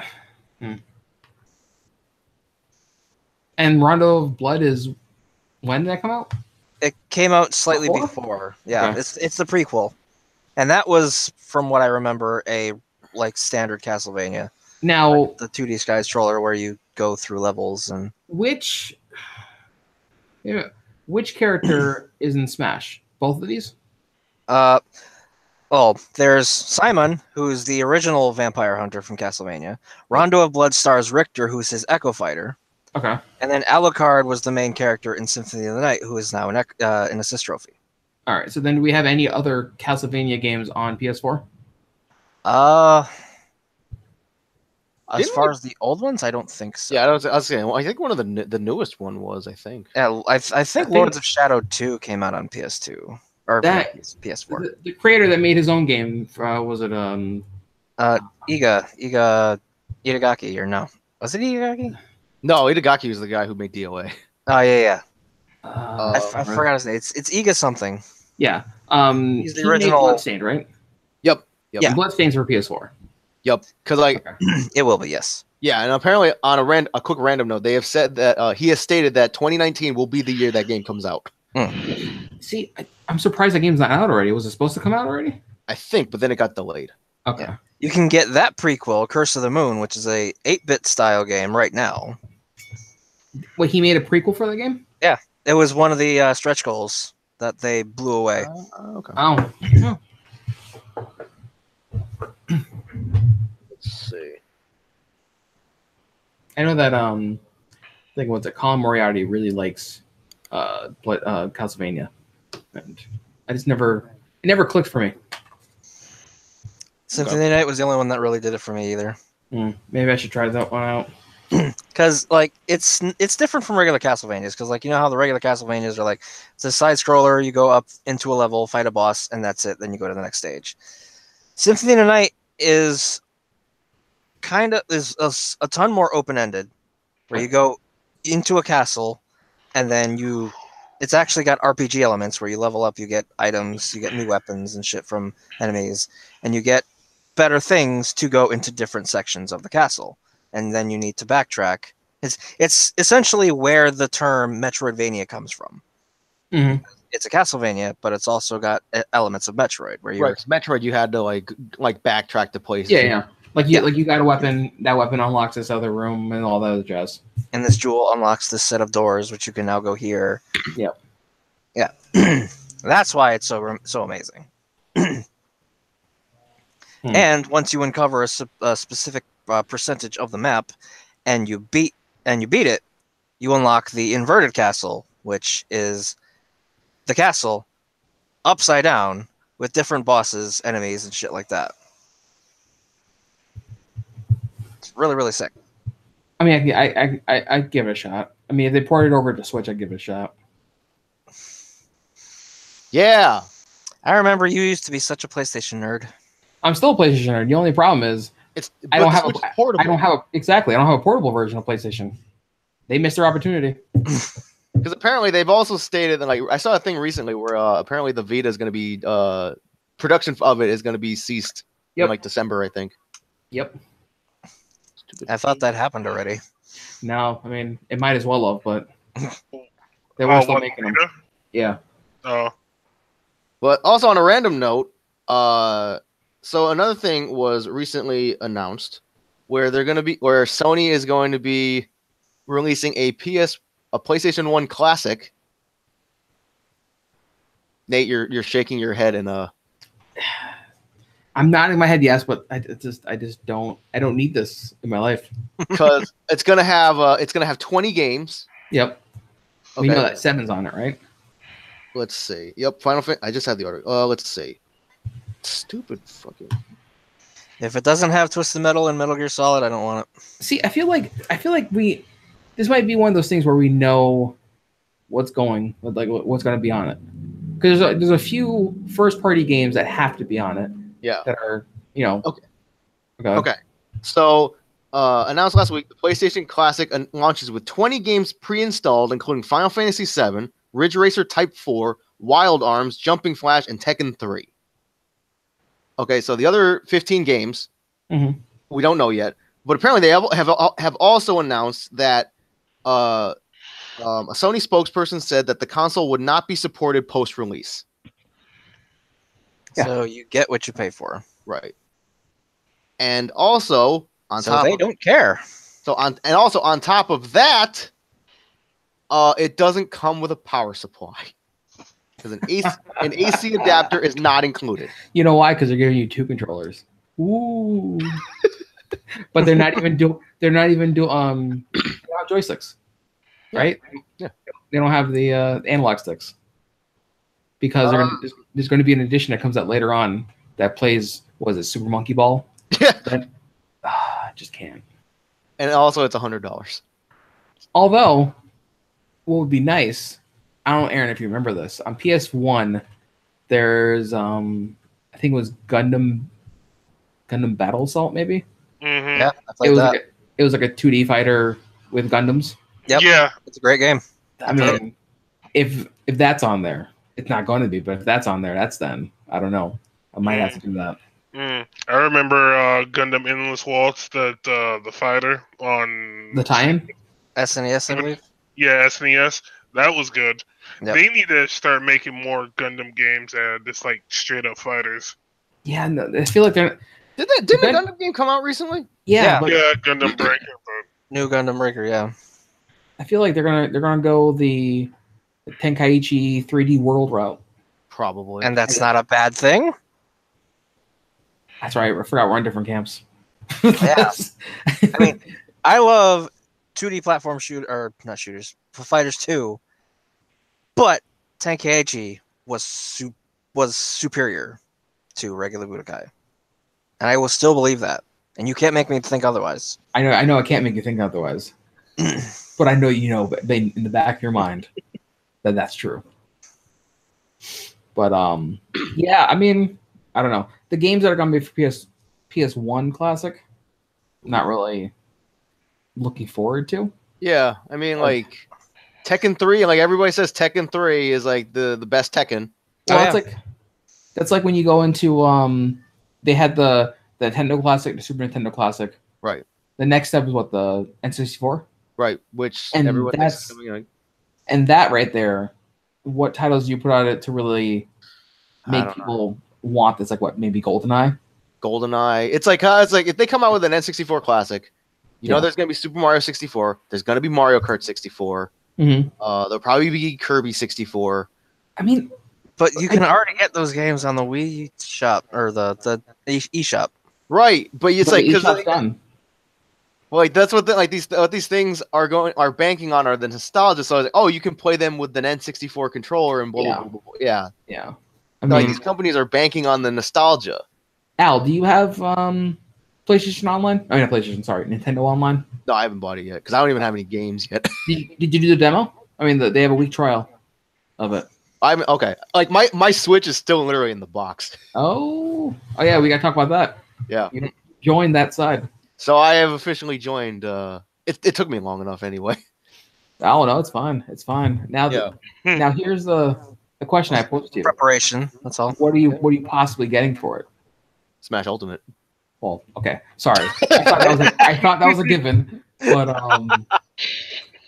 and Rondo of Blood is when did that come out? It came out slightly Before? before. Yeah, Okay. it's the prequel, and that was, from what I remember, a like standard Castlevania. Now, The 2D sky scroller where you go through levels and which character is in Smash? Both of these? there's Simon, who's the original vampire hunter from Castlevania. Rondo of Blood stars Richter, who's his Echo Fighter. Okay. And then Alucard was the main character in Symphony of the Night, who is now an assist trophy. All right. So then, do we have any other Castlevania games on PS4? As Didn't far as the old ones, I don't think so. Yeah, I was saying. Well, I think one of the newest one was. I think. Yeah, I think think- Lords of Shadow 2 came out on PS2 or That- PS4. The creator that made his own game, was it Itagaki, or no? Was it Itagaki? No, Itagaki was the guy who made DOA. Oh yeah. Uh, I forgot his name. It's Iga something. Yeah. He's the he made original- Bloodstained, right? Yep. Yeah. Bloodstained's for PS4. Yep. Because like It will be, yes. yeah, and apparently on a quick random note, they have said that he has stated that 2019 will be the year that game comes out. See, I'm surprised that game's not out already. Was it supposed to come out already? I think, but then it got delayed. Okay. Yeah. You can get that prequel, Curse of the Moon, which is a 8-bit style game right now. Wait, he made a prequel for the game? It was one of the stretch goals that they blew away. Okay. Oh. No. Let's see. I know that I think what's it? Colin Moriarty really likes Castlevania. and I just never it never clicked for me. Symphony of the Night was the only one that really did it for me either. Maybe I should try that one out. Because like it's different from regular Castlevanias. Because like you know how the regular Castlevanias are like it's a side scroller. You go up into a level, fight a boss, and that's it. Then you go to the next stage. Symphony of the Night is kind of a ton more open ended, where you go into a castle, and then it's actually got RPG elements where you level up, you get items, you get new weapons and shit from enemies, and you get better things to go into different sections of the castle. And then you need to backtrack. It's essentially where the term Metroidvania comes from. Mm-hmm. It's a Castlevania, but it's also got elements of Metroid. Where Right, 'cause Metroid, you had to like backtrack to places. Yeah. Like you got a weapon. That weapon unlocks this other room and all that other jazz. And this jewel unlocks this set of doors, which you can now go here. Yep. Yeah. That's why it's so amazing. And once you uncover a specific percentage of the map, and you beat it, you unlock the inverted castle, which is the castle upside down with different bosses, enemies, and shit like that. It's really, really sick. I mean, I'd give it a shot. I mean, if they ported it over to Switch, I'd give it a shot. Yeah. I remember you used to be such a PlayStation nerd. I'm still a PlayStation nerd. The only problem is I don't have a portable version of PlayStation. They missed their opportunity. Because apparently they've also stated that, like, I saw a thing recently where apparently the Vita is going to be production of it is going to be ceased in like December, I think. Yep. I thought that happened already. No, I mean it might as well have, but they were still making them. Yeah. Oh. But also on a random note, so another thing was recently announced where Sony is going to be releasing a PlayStation 1 Classic. Nate, you're shaking your head and I'm nodding my head yes, but I just don't need this in my life. Because it's gonna have 20 games. Yep. Okay. We know that 7's on it, right? Let's see. Yep, Final Fantasy. I just had the order. Let's see. Stupid fucking. If it doesn't have Twisted Metal and Metal Gear Solid, I don't want it. See, I feel like this might be one of those things where we know what's going to be on it. Because there's a few first party games that have to be on it. Yeah. That are Okay. So announced last week, the PlayStation Classic launches with 20 games pre-installed, including Final Fantasy VII, Ridge Racer Type 4, Wild Arms, Jumping Flash, and Tekken 3. Okay, so the other 15 games, we don't know yet, but apparently they have also announced that a Sony spokesperson said that the console would not be supported post-release. Yeah. So you get what you pay for, right? And also on top, they don't care. Also on top of that, it doesn't come with a power supply. Because an AC adapter is not included. You know why? Because they're giving you 2 controllers. Ooh. But they're not even joysticks, right? Yeah. They don't have the analog sticks. Because there's going to be an edition that comes out later on that plays, Super Monkey Ball? Yeah. Just can't. And also it's $100. Although, what would be nice, I don't know, Aaron, if you remember this, on PS1, there's I think it was Gundam Battle Assault, maybe. Mm-hmm. Yeah, I played that. It was like a 2D fighter with Gundams. Yep. Yeah, it's a great game. I mean, if that's on there, it's not going to be, but if that's on there, I don't know. I might have to do that. I remember Gundam Endless Waltz, the fighter on the tie-in. SNES, I believe. Yeah, SNES. That was good. Yep. They need to start making more Gundam games and just like straight up fighters. Yeah, no, I feel like they're. Didn't a Gundam game come out recently? Yeah, Yeah, Gundam Breaker. But New Gundam Breaker, yeah. I feel like they're gonna go the Tenkaichi 3D World route. Probably. And that's not a bad thing. That's right. I forgot we're on different camps. Yeah. I mean, I love 2D platform fighters too, but Tenkaichi was superior to regular Budokai, and I will still believe that. And you can't make me think otherwise. I know. I can't make you think otherwise, but I know you know, in the back of your mind, that that's true. But yeah. I mean, I don't know. The games that are going to be for PS1 Classic, not really looking forward to. Yeah, I mean, like Tekken 3, like everybody says Tekken 3 is like the best Tekken. Well, that's like when you go into they had the Nintendo Classic, the Super Nintendo Classic. Right. The next step is what, the N64? Right, which And everyone that's thinks is coming, like, and that right there, what titles do you put on it to really make people want this? Like what, maybe GoldenEye? GoldenEye. It's like if they come out with an N64 Classic, you know there's gonna be Super Mario 64. There's gonna be Mario Kart 64. Mm-hmm. There'll probably be Kirby 64. I mean, but you can already get those games on the Wii Shop or the eShop. Right, but it's like because done. Like that's what these things are banking on are the nostalgia. So I was like, oh, you can play them with an N64 controller and blah blah blah. Blah. Yeah, yeah. I mean, these companies are banking on the nostalgia. Al, do you have PlayStation Online? I mean, not PlayStation. Sorry, Nintendo Online. No, I haven't bought it yet because I don't even have any games yet. Did you do the demo? I mean, they have a week trial of it. I'm okay. Like my Switch is still literally in the box. Oh yeah, we gotta talk about that. Yeah, you join that side. So I have officially joined. It took me long enough anyway. Oh no, it's fine. It's fine. Now, now here's the question I posed to you. Preparation. That's all. What are you possibly getting for it? Smash Ultimate. Well, okay. Sorry. I thought that was a given. But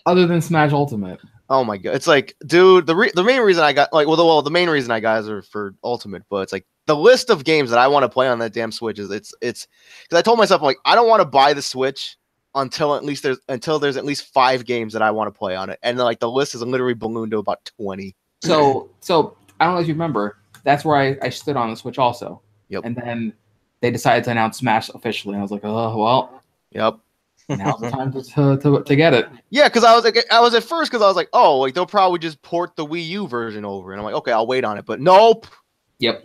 other than Smash Ultimate. Oh my god! It's like, dude, the main reason I got the main reason I got is for Ultimate, but it's like the list of games that I want to play on that damn Switch is it's because I told myself like I don't want to buy the Switch until there's at least 5 games that I want to play on it, and like the list is literally ballooned to about 20. So I don't know if you remember, that's where I stood on the Switch also. Yep. And then they decided to announce Smash officially, and I was like, oh well. Yep. Now's the time to get it. Yeah, because I was at first because I was like, oh, like they'll probably just port the Wii U version over, and I'm like, okay, I'll wait on it, but nope. Yep.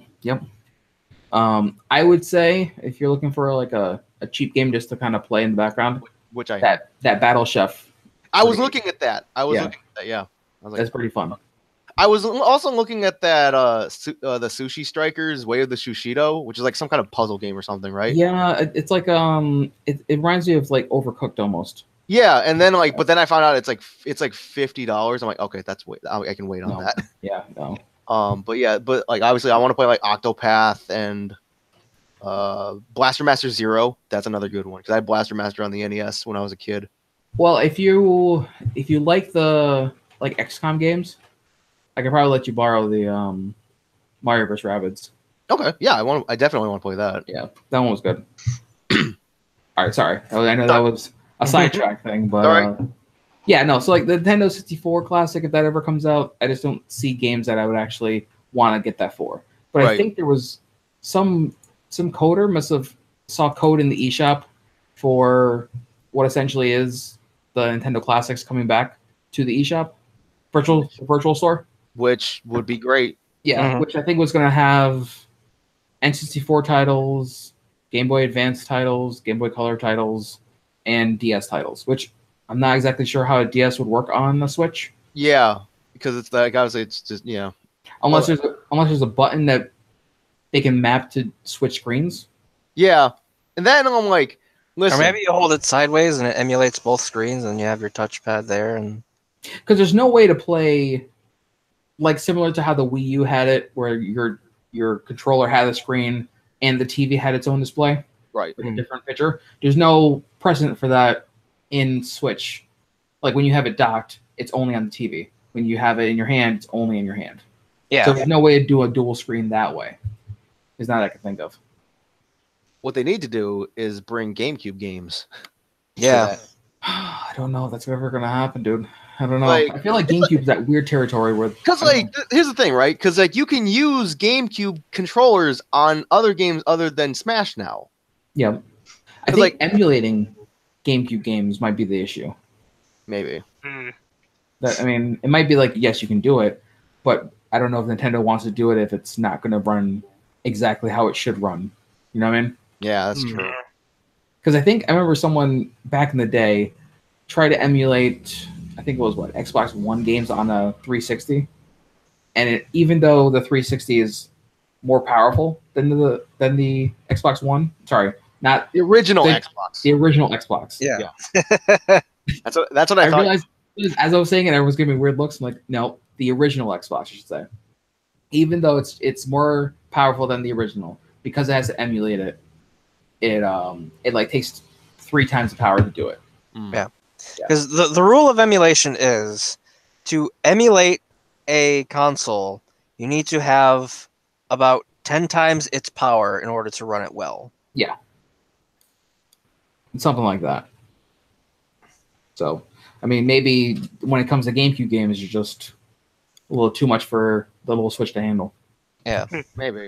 I would say if you're looking for like a cheap game just to kind of play in the background, which I that Battle Chef. I was looking at that. Looking at that. Yeah, I was like, that's pretty fun. I was also looking at that the Sushi Strikers Way of the Sushido, which is like some kind of puzzle game or something, right? Yeah, it's like it reminds me of like Overcooked almost. Yeah, and then but then I found out it's like $50. I'm like, okay, I can wait on that. Yeah, no. But like obviously I want to play like Octopath and Blaster Master Zero. That's another good one because I had Blaster Master on the NES when I was a kid. Well, if you like the like XCOM games, I could probably let you borrow the Mario vs. Rabbids. Okay, yeah, I definitely want to play that. Yeah, that one was good. All right, sorry. I know that was a sidetrack thing, but yeah, no. So like the Nintendo 64 Classic, if that ever comes out, I just don't see games that I would actually want to get that for. But I think there was some coder must have saw code in the eShop for what essentially is the Nintendo Classics coming back to the eShop virtual store. Which would be great. Yeah, which I think was going to have N64 titles, Game Boy Advance titles, Game Boy Color titles, and DS titles, which I'm not exactly sure how a DS would work on the Switch. Yeah, because it's like obviously it's just unless there's a button that they can map to switch screens. Yeah, and then I'm like, listen, or maybe you hold it sideways and it emulates both screens, and you have your touchpad there, and because there's no way to play. Like similar to how the Wii U had it, where your controller had a screen and the TV had its own display, right? With a different picture. There's no precedent for that in Switch. Like when you have it docked, it's only on the TV. When you have it in your hand, it's only in your hand. Yeah. So there's no way to do a dual screen that way. There's not that I can think of. What they need to do is bring GameCube games. Yeah. I don't know if that's ever gonna happen, dude. I don't know. Like, I feel like GameCube's that weird territory where... Because, here's the thing, right? Because, you can use GameCube controllers on other games other than Smash now. Yeah. I think emulating GameCube games might be the issue. Maybe. It might be yes, you can do it, but I don't know if Nintendo wants to do it if it's not going to run exactly how it should run. You know what I mean? Yeah, that's true. Because I remember someone back in the day tried to emulate, I think it was Xbox One games on a 360, and even though the 360 is more powerful than the Xbox One, sorry, not The original Xbox. the original Xbox. Yeah. That's what I thought. Realized as I was saying it, everyone was giving me weird looks. I'm like, no, the original Xbox, I should say. Even though it's more powerful than the original, because it has to emulate it, it like takes 3 times the power to do it. Yeah. Because the rule of emulation is to emulate a console, you need to have about 10 times its power in order to run it well. Yeah. Something like that. So, I mean, maybe when it comes to GameCube games, you're just a little too much for the little Switch to handle. Yeah. Maybe.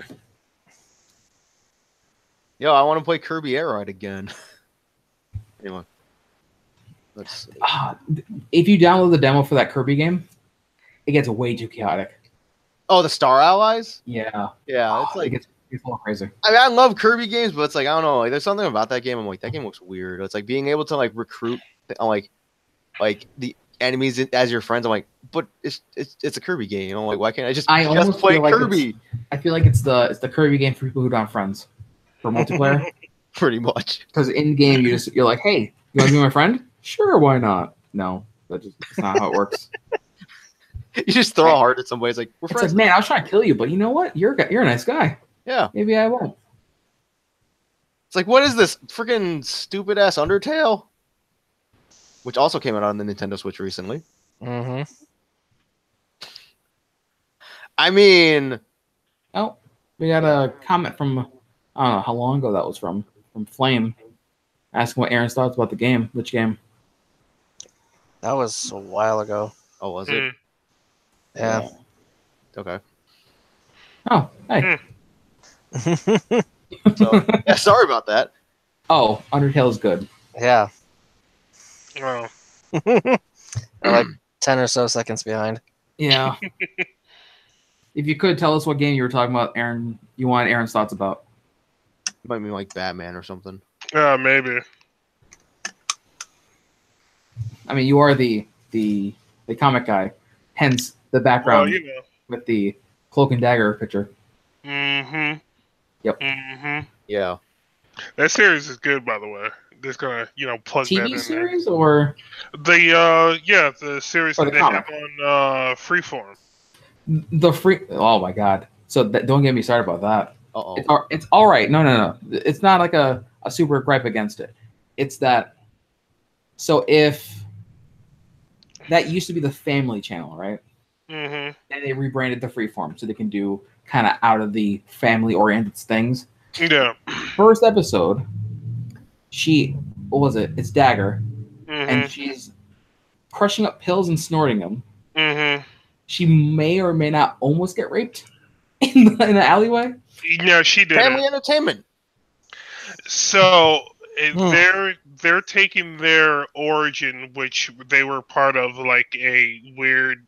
Yo, I want to play Kirby Air Ride again. Anyway. Let's see. If you download the demo for that Kirby game, it gets way too chaotic. Oh, the Star Allies? Yeah. Yeah, it's like it's a little crazy. I mean, I love Kirby games, but it's like I don't know. Like, there's something about that game. I'm like, that game looks weird. It's like being able to like recruit, like the enemies as your friends. I'm like, but it's a Kirby game. I'm like, why can't I just play like Kirby? I feel like it's the Kirby game for people who don't have friends for multiplayer. Pretty much. Because in game you're like, hey, you want to be my friend? Sure, why not? No, that's not how it works. You just throw a heart at somebody. It's like we're friends. It's like, man, I was trying to kill you, but you know what? You're a nice guy. Yeah. Maybe I won't. It's like, what is this freaking stupid ass Undertale? Which also came out on the Nintendo Switch recently. Mm-hmm. I mean, Oh, we got a comment from I don't know how long ago that was from Flame, asking what Aaron's thoughts about the game. Which game? That was a while ago. oh, was it? Yeah. Okay. Oh, hey. So, yeah, sorry about that. Oh, Undertale is good. Yeah. Oh. We're like 10 or so seconds behind. Yeah. If you could tell us what game you were talking about, Aaron, you wanted Aaron's thoughts about. Might be like Batman or something. Maybe. I mean, you are the comic guy, hence the background Well, you know. with the cloak and dagger picture. Mm-hmm. Yep. Mm-hmm. Yeah. That series is good, by the way. Just gonna, plug that in TV there. series or The series Or that the they comic? have on Freeform. the free? Oh my god! So don't get me started about that. Uh-oh. It's all right. No. It's not like a super gripe against it. It's that. So if that used to be the Family Channel, right? Mm-hmm. And they rebranded the Freeform so they can do kind of out of the family-oriented things. Yeah. First episode, what was it? It's Dagger, Mm-hmm. and she's crushing up pills and snorting them. Mm-hmm. She may or may not almost get raped in the alleyway. No, she did. Family entertainment. So Hmm. they're taking their origin, which they were part of, like a weird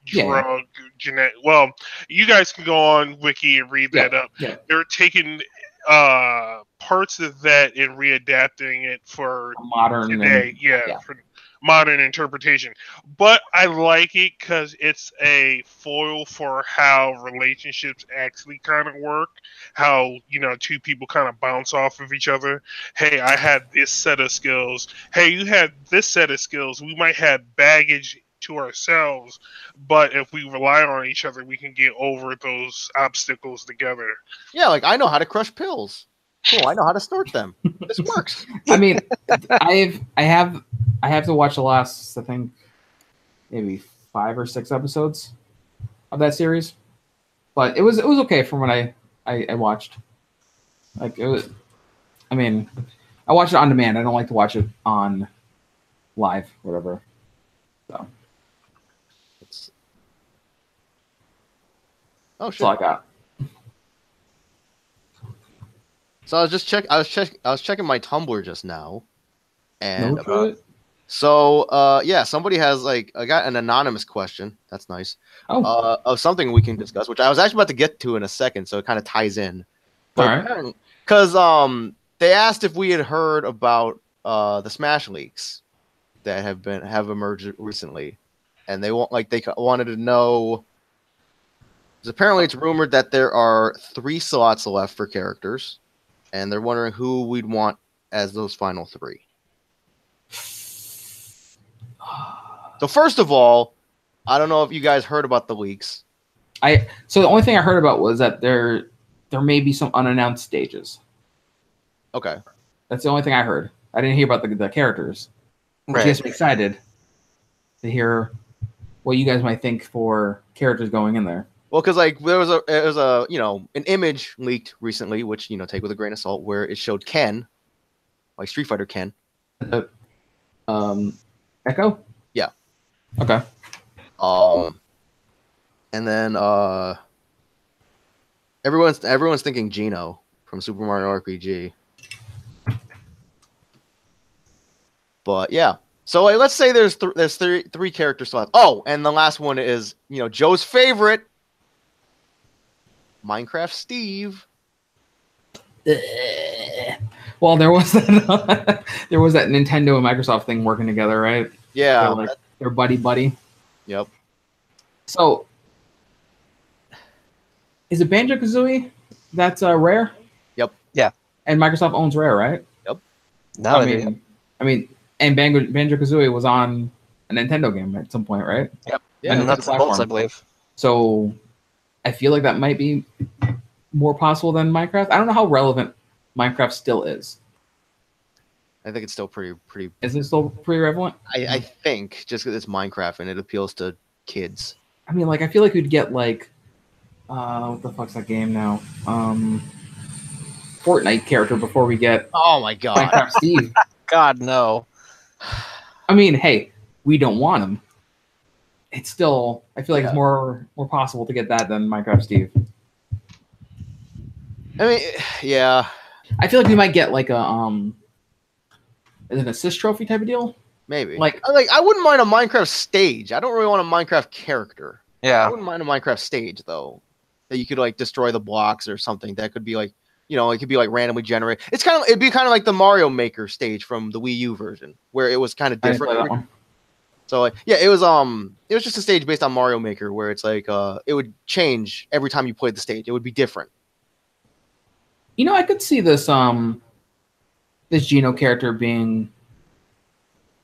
drug genetic. Well, you guys can go on Wiki and read that up. Yeah. They're taking parts of that and readapting it for Modern. today. yeah. For modern interpretation. But I like it because it's a foil for how relationships actually kind of work. How, two people kind of bounce off of each other. Hey, I had this set of skills. Hey, you had this set of skills. We might have baggage to ourselves, but if we rely on each other, we can get over those obstacles together. Yeah, like I know how to crush pills. Cool, I know how to snort them. This works. I mean, I have to watch the last, I think, maybe 5 or 6 episodes of that series, but it was okay from what I watched. Like it was, I mean, I watch it on demand. I don't like to watch it on live, whatever. So Oh that's all I shit. got. So I was checking my Tumblr just now, and No shit. So, yeah, somebody has like I got an anonymous question. That's nice. Oh, Of something we can discuss, which I was actually about to get to in a second, so it kind of ties in. all right. Because they asked if we had heard about the Smash leaks that have emerged recently, and they wanted to know. 'Cause apparently, it's rumored that there are 3 slots left for characters, and they're wondering who we'd want as those final 3. So first of all, I don't know if you guys heard about the leaks. So the only thing I heard about was that there may be some unannounced stages. Okay. That's the only thing I heard. I didn't hear about the characters. Which Right. gets me excited to hear what you guys might think for characters going in there. Well, because like there was a an image leaked recently, which take with a grain of salt, where it showed Ken, like Street Fighter Ken. Echo? Yeah. Okay. And then everyone's thinking Gino from Super Mario RPG. But yeah. So like, let's say there's three character slots. Oh, and the last one is Joe's favorite, Minecraft Steve. Well, there was that Nintendo and Microsoft thing working together, right? Yeah. They're buddy. Yep. So, is it Banjo-Kazooie that's Rare? Yep. Yeah. And Microsoft owns Rare, right? Yep. Now I mean, and Banjo-Kazooie was on a Nintendo game at some point, right? Yep. Yeah. And and that's platform. bolts, I believe. So, I feel like that might be more possible than Minecraft. I don't know how relevant Minecraft still is. I think it's still pretty. Is it still pretty relevant? I think just because it's Minecraft and it appeals to kids. I mean, like, I feel like we'd get like, what the fuck's that game now? Fortnite character before we get Oh my god. Minecraft Steve. God, no. I mean, hey, we don't want him. It's still, I feel like Yeah. it's more possible to get that than Minecraft Steve. I mean, yeah, I feel like we might get like a is it an assist trophy type of deal? maybe. Like- I wouldn't mind a Minecraft stage. I don't really want a Minecraft character. I Yeah. wouldn't mind a Minecraft stage though, that you could like destroy the blocks or something. That could be like, it could be like randomly generated. It'd be kind of like the Mario Maker stage from the Wii U version, where it was kind of I didn't play different. that one. So like, yeah, it was just a stage based on Mario Maker where it's like it would change every time you played the stage. It would be different. I could see this this Geno character being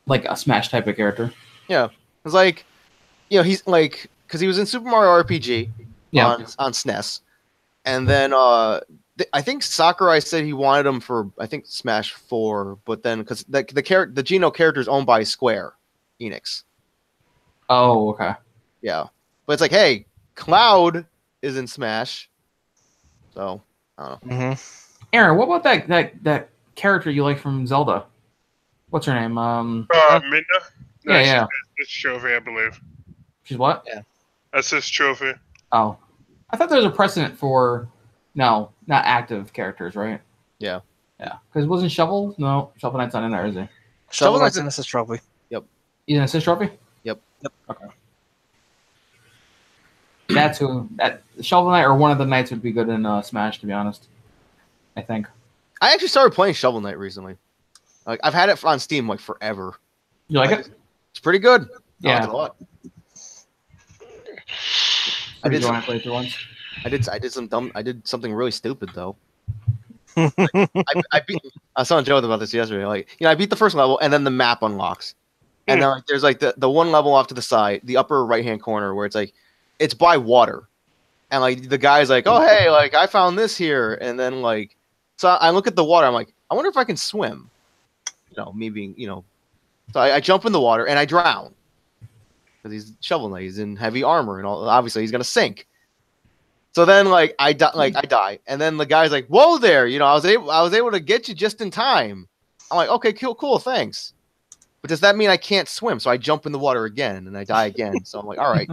like a Smash type of character. It's like, he's like, because he was in Super Mario RPG Yeah. on SNES, and then I think Sakurai said he wanted him for Smash 4, but then because the Geno character is owned by Square Enix, Oh, okay. yeah, but it's like, hey, Cloud is in Smash, so I don't know. Mm-hmm. Aaron, what about that character you like from Zelda? What's her name? Midna? No, Yeah. It's Trophy, I believe. She's what? Assist Trophy. Oh, I thought there was a precedent for not active characters, right? Yeah. Yeah, because wasn't Shovel? No, Shovel Knight's not in there, is he? Shovel Knight's Knight's in assist trophy. He's an assist trophy. Yep. Okay. That's who. That Shovel Knight or one of the knights would be good in Smash, to be honest. I think. I actually started playing Shovel Knight recently. Like I've had it on Steam like forever. You like it? It's pretty good. I Yeah. like it a lot. I Did did you want to play through once? I did something really stupid though. I beat. I was telling Joe about this yesterday. Like, I beat the first level, and then the map unlocks, and then like, there's like the one level off to the side, the upper right hand corner, where it's like it's by water, and like the guy's like, oh hey, like I found this here, and then like, so I look at the water, I'm like, I wonder if I can swim. Me being, so I jump in the water and I drown because he's Shovel Knight, he's in heavy armor and all. Obviously, he's gonna sink. So then, like I die, and then the guy's like, "Whoa, there! I was able to get you just in time." I'm like, "Okay, cool, thanks." But does that mean I can't swim? So I jump in the water again, and I die again. So I'm like, "All right,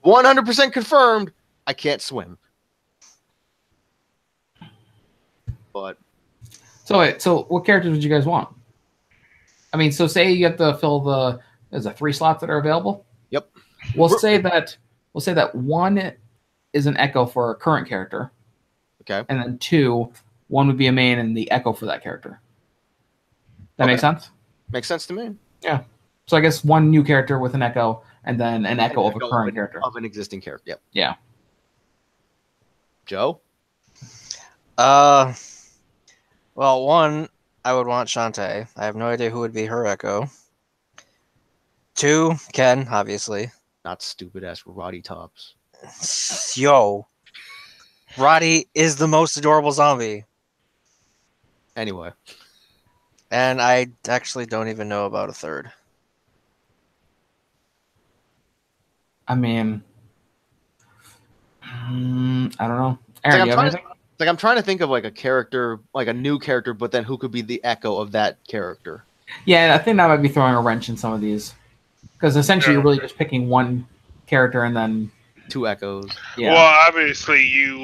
100% confirmed, I can't swim." But So what characters would you guys want? I mean, so say you have to fill there's 3 slots that are available. Yep. We'll say that 1 is an echo for a current character. Okay. And then 2, 1 would be a main and the echo for that character. That Okay. makes sense? Makes sense to me. Yeah. So I guess 1 new character with an echo, and then an echo of a current character. Of an existing character. Yep. Yeah. Joe? Well, 1, I would want Shantae. I have no idea who would be her echo. 2, Ken, obviously. Not stupid ass Roddy Tops. Yo. Roddy is the most adorable zombie. Anyway. And I actually don't even know about a 3rd. I mean, I don't know. Aaron, you have anything? Like I'm trying to think of like a character, like a new character, but then who could be the echo of that character? Yeah, I think that might be throwing a wrench in some of these. Because essentially you're really just picking 1 character and then 2 echoes. yeah. Well, obviously you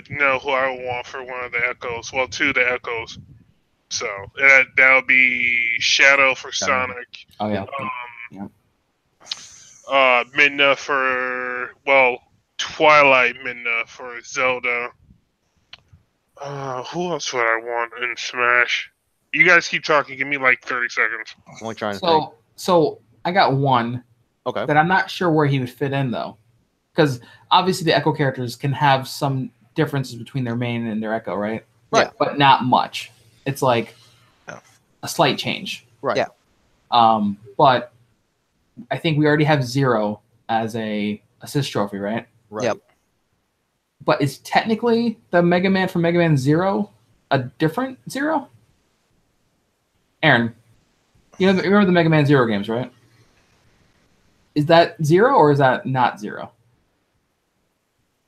know who I would want for one of the echoes. Well, 2 of the echoes. So that'll be Shadow for Sonic. Oh yeah. Midna for Twilight Midna for Zelda. Who else would I want in Smash? You guys keep talking. Give me like 30 seconds. I'm only trying to think. So I got 1 Okay. that I'm not sure where he would fit in though, because obviously the echo characters can have some differences between their main and their echo, right? Right. But not much. It's like a slight change. Right. Yeah. But I think we already have 0 as a assist trophy, right? Right. Yep. But is technically the Mega Man from Mega Man 0 a different 0? Aaron, you remember the Mega Man 0 games, right? Is that 0 or is that not 0?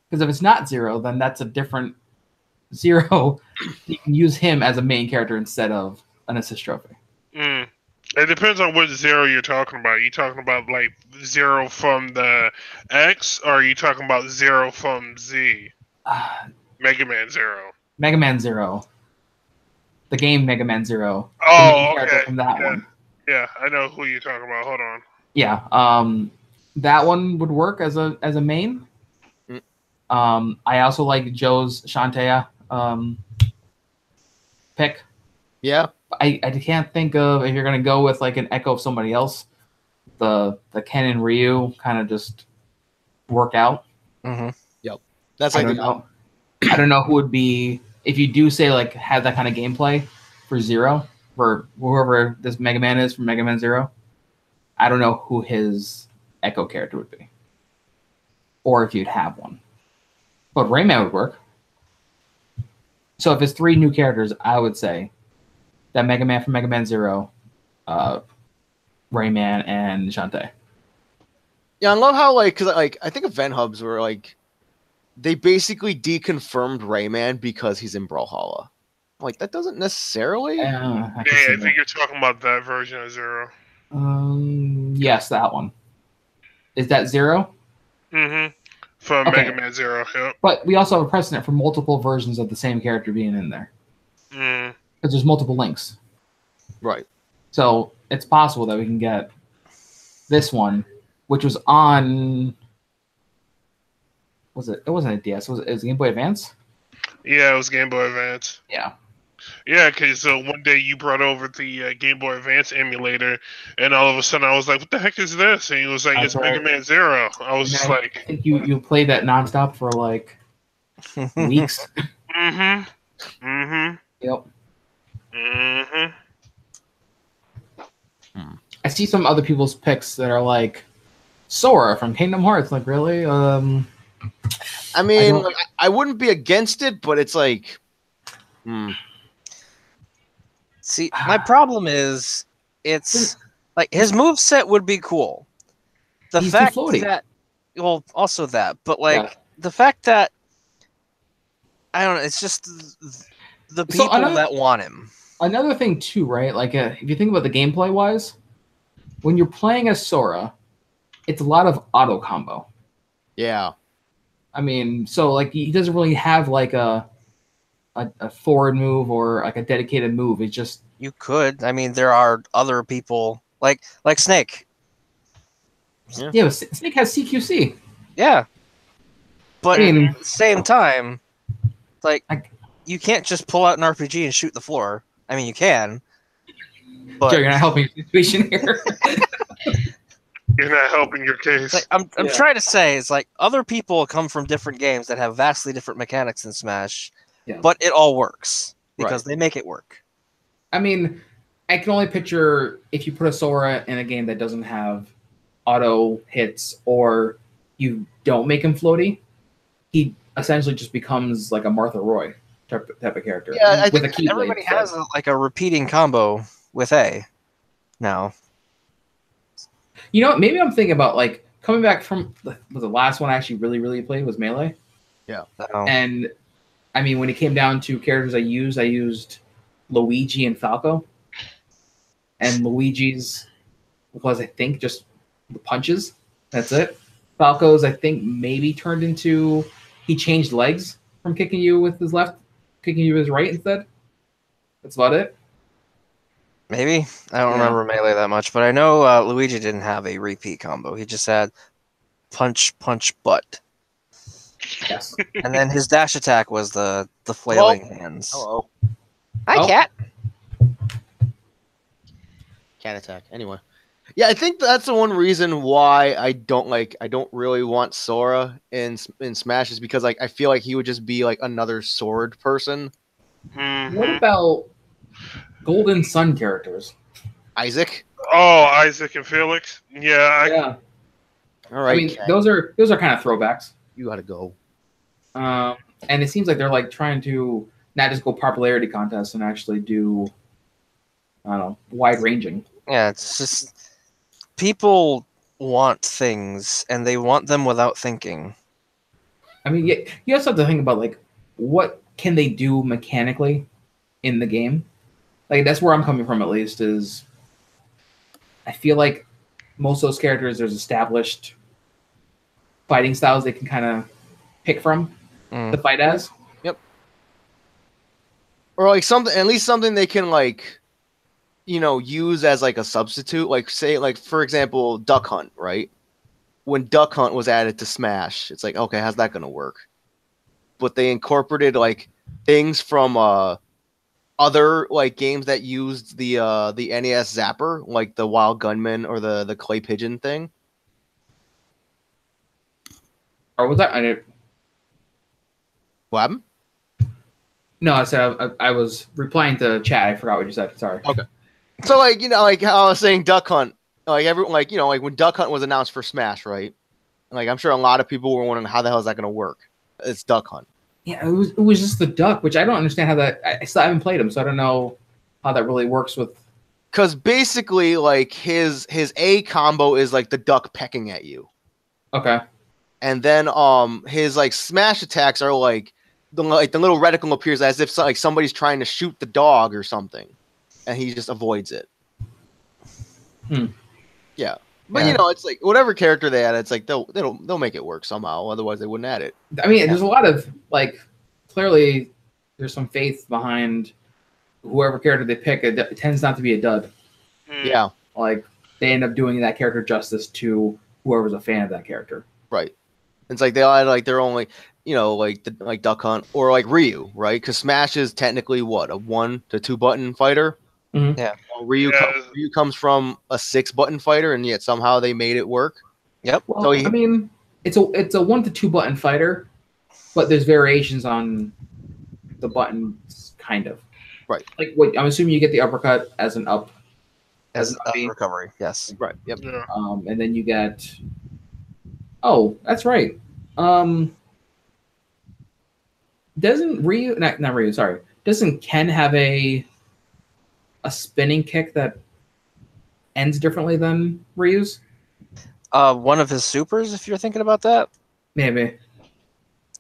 Because if it's not 0, then that's a different 0. You can use him as a main character instead of an assist trophy. It depends on what 0 you're talking about. Are you talking about like 0 from the X, or are you talking about 0 from Z? Mega Man 0. Mega Man 0. The game Mega Man 0. Oh, the main character okay. from that one. Yeah, I know who you're talking about. Hold on. Yeah. That one would work as a main. I also like Joe's Shantae pick. Yeah. I can't think of, if you're gonna go with like an echo of somebody else, the Ken and Ryu kind of just work out. Mm-hmm. Yep. That's I like don't know. I don't know who would be, if you do say like have that kind of gameplay for 0, for whoever this Mega Man is from Mega Man 0. I don't know who his echo character would be, or if you'd have one. But Rayman would work. So if it's 3 new characters, I would say that Mega Man from Mega Man 0, Rayman, and Shantae. Yeah, I love how because I think Event Hubs were like they basically deconfirmed Rayman because he's in Brawlhalla. Like that doesn't necessarily. I can see I that. think you're talking about that version of 0. Yes, that one. Is that 0? Mm-hmm. From Okay. Mega Man 0. Yep. But we also have a precedent for multiple versions of the same character being in there. Mm. Because there's multiple links. Right. So it's possible that we can get this one, which was on... It wasn't a DS. It was Game Boy Advance? Yeah, it was Game Boy Advance. Yeah. Yeah, because one day you brought over the Game Boy Advance emulator, and all of a sudden I was like, "What the heck is this?" And he was like, That's "It's Mega right. Man 0." I was just I like, think you played that nonstop for like weeks. "Mm-hmm, mm-hmm, Yep. mm-hmm." I see some other people's picks that are like Sora from Kingdom Hearts. Like, really? I mean, don't- I wouldn't be against it, but it's like, See, my problem is it's like his moveset would be cool. The He's too fact floaty. that, well, also that, but like Yeah. the fact that I don't know, it's just the So people another- that want him. Another thing too, right? Like, if you think about the gameplay wise, when you're playing as Sora, it's a lot of auto combo. yeah, I mean, so like he doesn't really have like a forward move or like a dedicated move. It's just You could. I mean, there are other people like Snake. Yeah, but Snake has CQC. Yeah, but I mean- at the same time, like I- you can't just pull out an RPG and shoot the floor. I mean, you can, but Joe, you're not helping the situation here. You're not helping your case. like, I'm Yeah. trying to say it's like other people come from different games that have vastly different mechanics than Smash, Yeah. but it all works because they make it work. I mean, I can only picture if you put a Sora in a game that doesn't have auto hits or you don't make him floaty, he essentially just becomes like a Martha Roy type of character. Yeah, I with think a keyblade. Everybody has a repeating combo with A now. You know what? Maybe I'm thinking about like coming back from the last one I actually really played was Melee. So, And I mean, when it came down to characters I used Luigi and Falco. And Luigi's was, I think, just the punches. That's it. Falco's, I think, maybe turned into he changed legs from kicking you with his left, kicking you with his right instead. That's about it. maybe I don't Yeah. remember Melee that much, but I know Luigi didn't have a repeat combo. He just had punch, butt, Yes. and then his dash attack was the flailing hands. Hello. Hi, Oh. cat. Cat attack. Anyway. Yeah, I think that's the one reason why I don't really want Sora in Smash is because like I feel like he would just be like another sword person. Mhm. What about Golden Sun characters? Isaac. Oh, Isaac and Felix. Yeah, Yeah. All right, I mean, Ken, those are kind of throwbacks. you gotta go. And it seems like they're like trying to not just go popularity contests and actually do, I don't know, wide ranging. Yeah, it's just people want things and they want them without thinking. I mean, you also have to think about like what can they do mechanically in the game. Like that's where I'm coming from. At least is I feel like most of those characters there's established fighting styles they can kind of pick from to fight as. Or like something, at least something they can like, use as like a substitute. Like say, like for example, Duck Hunt, right? When Duck Hunt was added to Smash, it's like, okay, how's that gonna work? But they incorporated like things from other like games that used the NES Zapper, like the Wild Gunman or the Clay Pigeon thing. Or was that? I didn't, What happened? no, I said I was replying to chat. I forgot what you said. Sorry. Okay. So like like how I was saying, Duck Hunt, like everyone, like like when Duck Hunt was announced for Smash, right? Like I'm sure a lot of people were wondering how the hell is that going to work? It's Duck Hunt. Yeah, it was just the duck, which I don't understand how that. I still haven't played him, so I don't know how that really works with. Because basically, like his A combo is like the duck pecking at you, Okay. and then his like smash attacks are like the little reticle appears as if like somebody's trying to shoot the dog or something, and he just avoids it. Yeah, but Yeah. it's like whatever character they add, it's like they'll make it work somehow. Otherwise, they wouldn't add it. I mean, there's a lot of like clearly there's some faith behind whoever character they pick. It tends not to be a dud. Mm. Yeah, Like they end up doing that character justice to whoever's a fan of that character. right. It's like they'll add like their own like Duck Hunt or like Ryu, right? Because Smash is technically what, a 1 to 2 button fighter. Mhm. Yeah. Well, Ryu comes from a 6 button fighter, and yet somehow they made it work. Yep. Well, So I mean, it's a 1 to 2 button fighter, but there's variations on the buttons, kind of. Right. Like what I'm assuming you get the uppercut as an up, As body. recovery, yes. Right. Yep. Yeah. and then you get. Oh, that's right. Doesn't Ryu not Ryu? Sorry, doesn't Ken have a spinning kick that ends differently than Ryu's? One of his supers, if you're thinking about that. Maybe.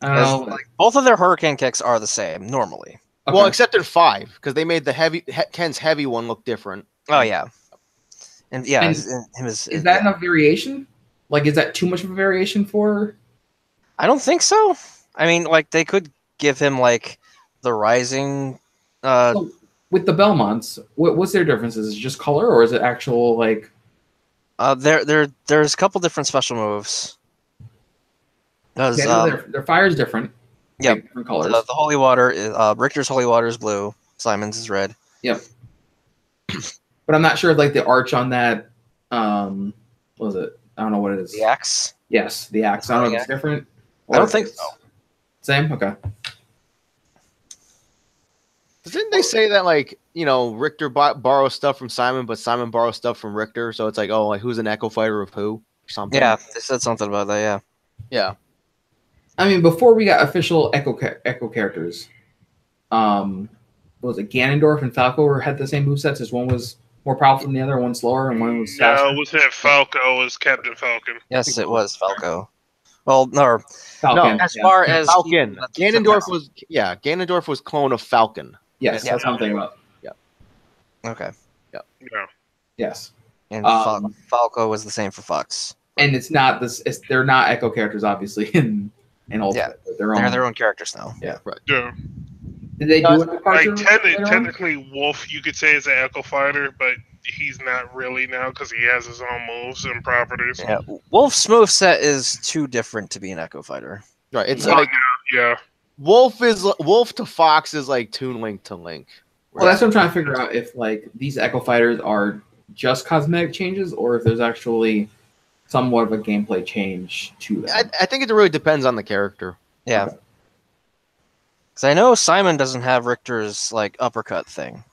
I don't As, know. like, both of their hurricane kicks are the same normally. Okay. Well, except in 5, because they made the Ken's heavy one look different. Oh yeah, and yeah, And him is that enough variation? Like, is that too much of a variation for? I don't think so. I mean, like they could give him like the rising. So with the Belmonts, what's their differences? Is it just color, or is it actual like? There's a couple different special moves. Does I know their fire is different. Yep. Like, different colors. The holy water is Richter's holy water is blue. Simon's is red. Yep. But I'm not sure if like the arch on that. What was it? I don't know what it is. The axe. Yes, the axe. I don't know if it's different. I don't think so. Same. Okay. Didn't they say that like Richter borrows stuff from Simon, but Simon borrows stuff from Richter? So it's like, oh, like who's an Echo Fighter of who or something? Yeah, they said something about that. Yeah. Yeah. I mean, before we got official Echo characters, what was it? Ganondorf and Falco had the same movesets. As one was more powerful than the other, one slower, and one was faster. No, it wasn't Falco. It was Captain Falcon. Yes, it was Falco. Well, no. Falcon. As far as Falcon, Ganondorf was clone of Falcon. Yes, Yeah. that's what I'm thinking about. Okay. Yeah. Yes, And Falco was the same for Fox. and it's not this. They're not Echo characters, obviously. In Ultimate, but They're their own characters now. Yeah. Yeah. Did they do a departure? Like technically, Wolf you could say is an Echo Fighter, but he's not really now because he has his own moves and properties. Yeah. Wolf's moveset is too different to be an Echo Fighter. Right. It's Well, like yeah. Wolf to Fox is like Toon Link to Link. Well, that's what I'm trying to figure out. If like these Echo Fighters are just cosmetic changes, or if there's actually somewhat of a gameplay change to them. I think it really depends on the character. Yeah. Because I know Simon doesn't have Richter's like uppercut thing,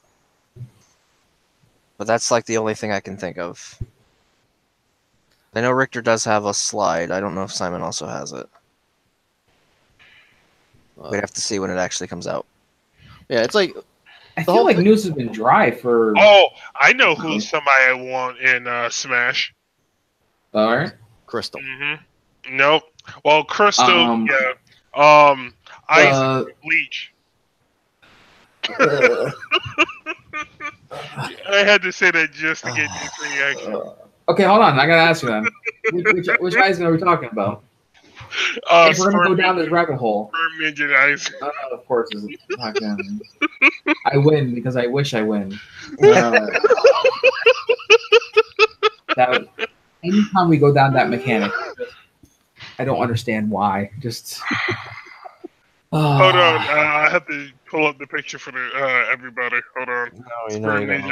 but that's like the only thing I can think of. I know Richter does have a slide. I don't know if Simon also has it. We'd have to see when it actually comes out. Yeah, it's like I feel like news has been dry for. Oh, I know who's somebody I want in Smash. All right. Crystal. Mm-hmm. Nope. Well, Crystal, yeah. Ice Bleach. I had to say that just to get this reaction. Okay, hold on. I gotta ask you then. Which Aizen are we talking about? If we're gonna go down this rabbit hole. Midget Ice. Of course, it's fucking. I win because I wish I win. Anytime we go down that mechanic, I don't understand why. Just. Hold on, I have to pull up the picture for the everybody. Hold on. No, you know you don't.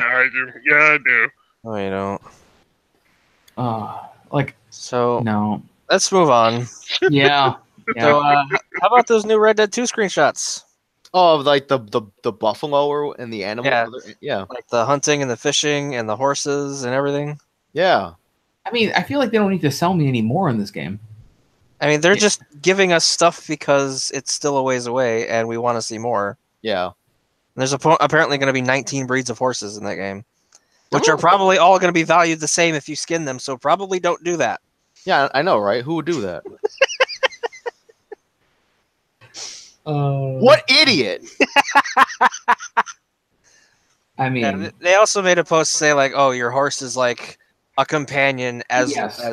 Yeah, I do. No, you don't. So no. Let's move on. Yeah. So how about those new Red Dead 2 screenshots? Oh, like the buffalo and the animal. Yeah. Yeah. Like the hunting and the fishing and the horses and everything. Yeah. I mean, I feel like they don't need to sell me any more in this game. I mean, they're just giving us stuff because it's still a ways away and we want to see more. Yeah. And there's apparently going to be 19 breeds of horses in that game, which are probably all going to be valued the same if you skin them. So probably don't do that. Yeah, I know, right? Who would do that? What idiot? I mean, yeah, they also made a post to say like, "Oh, your horse is like a companion as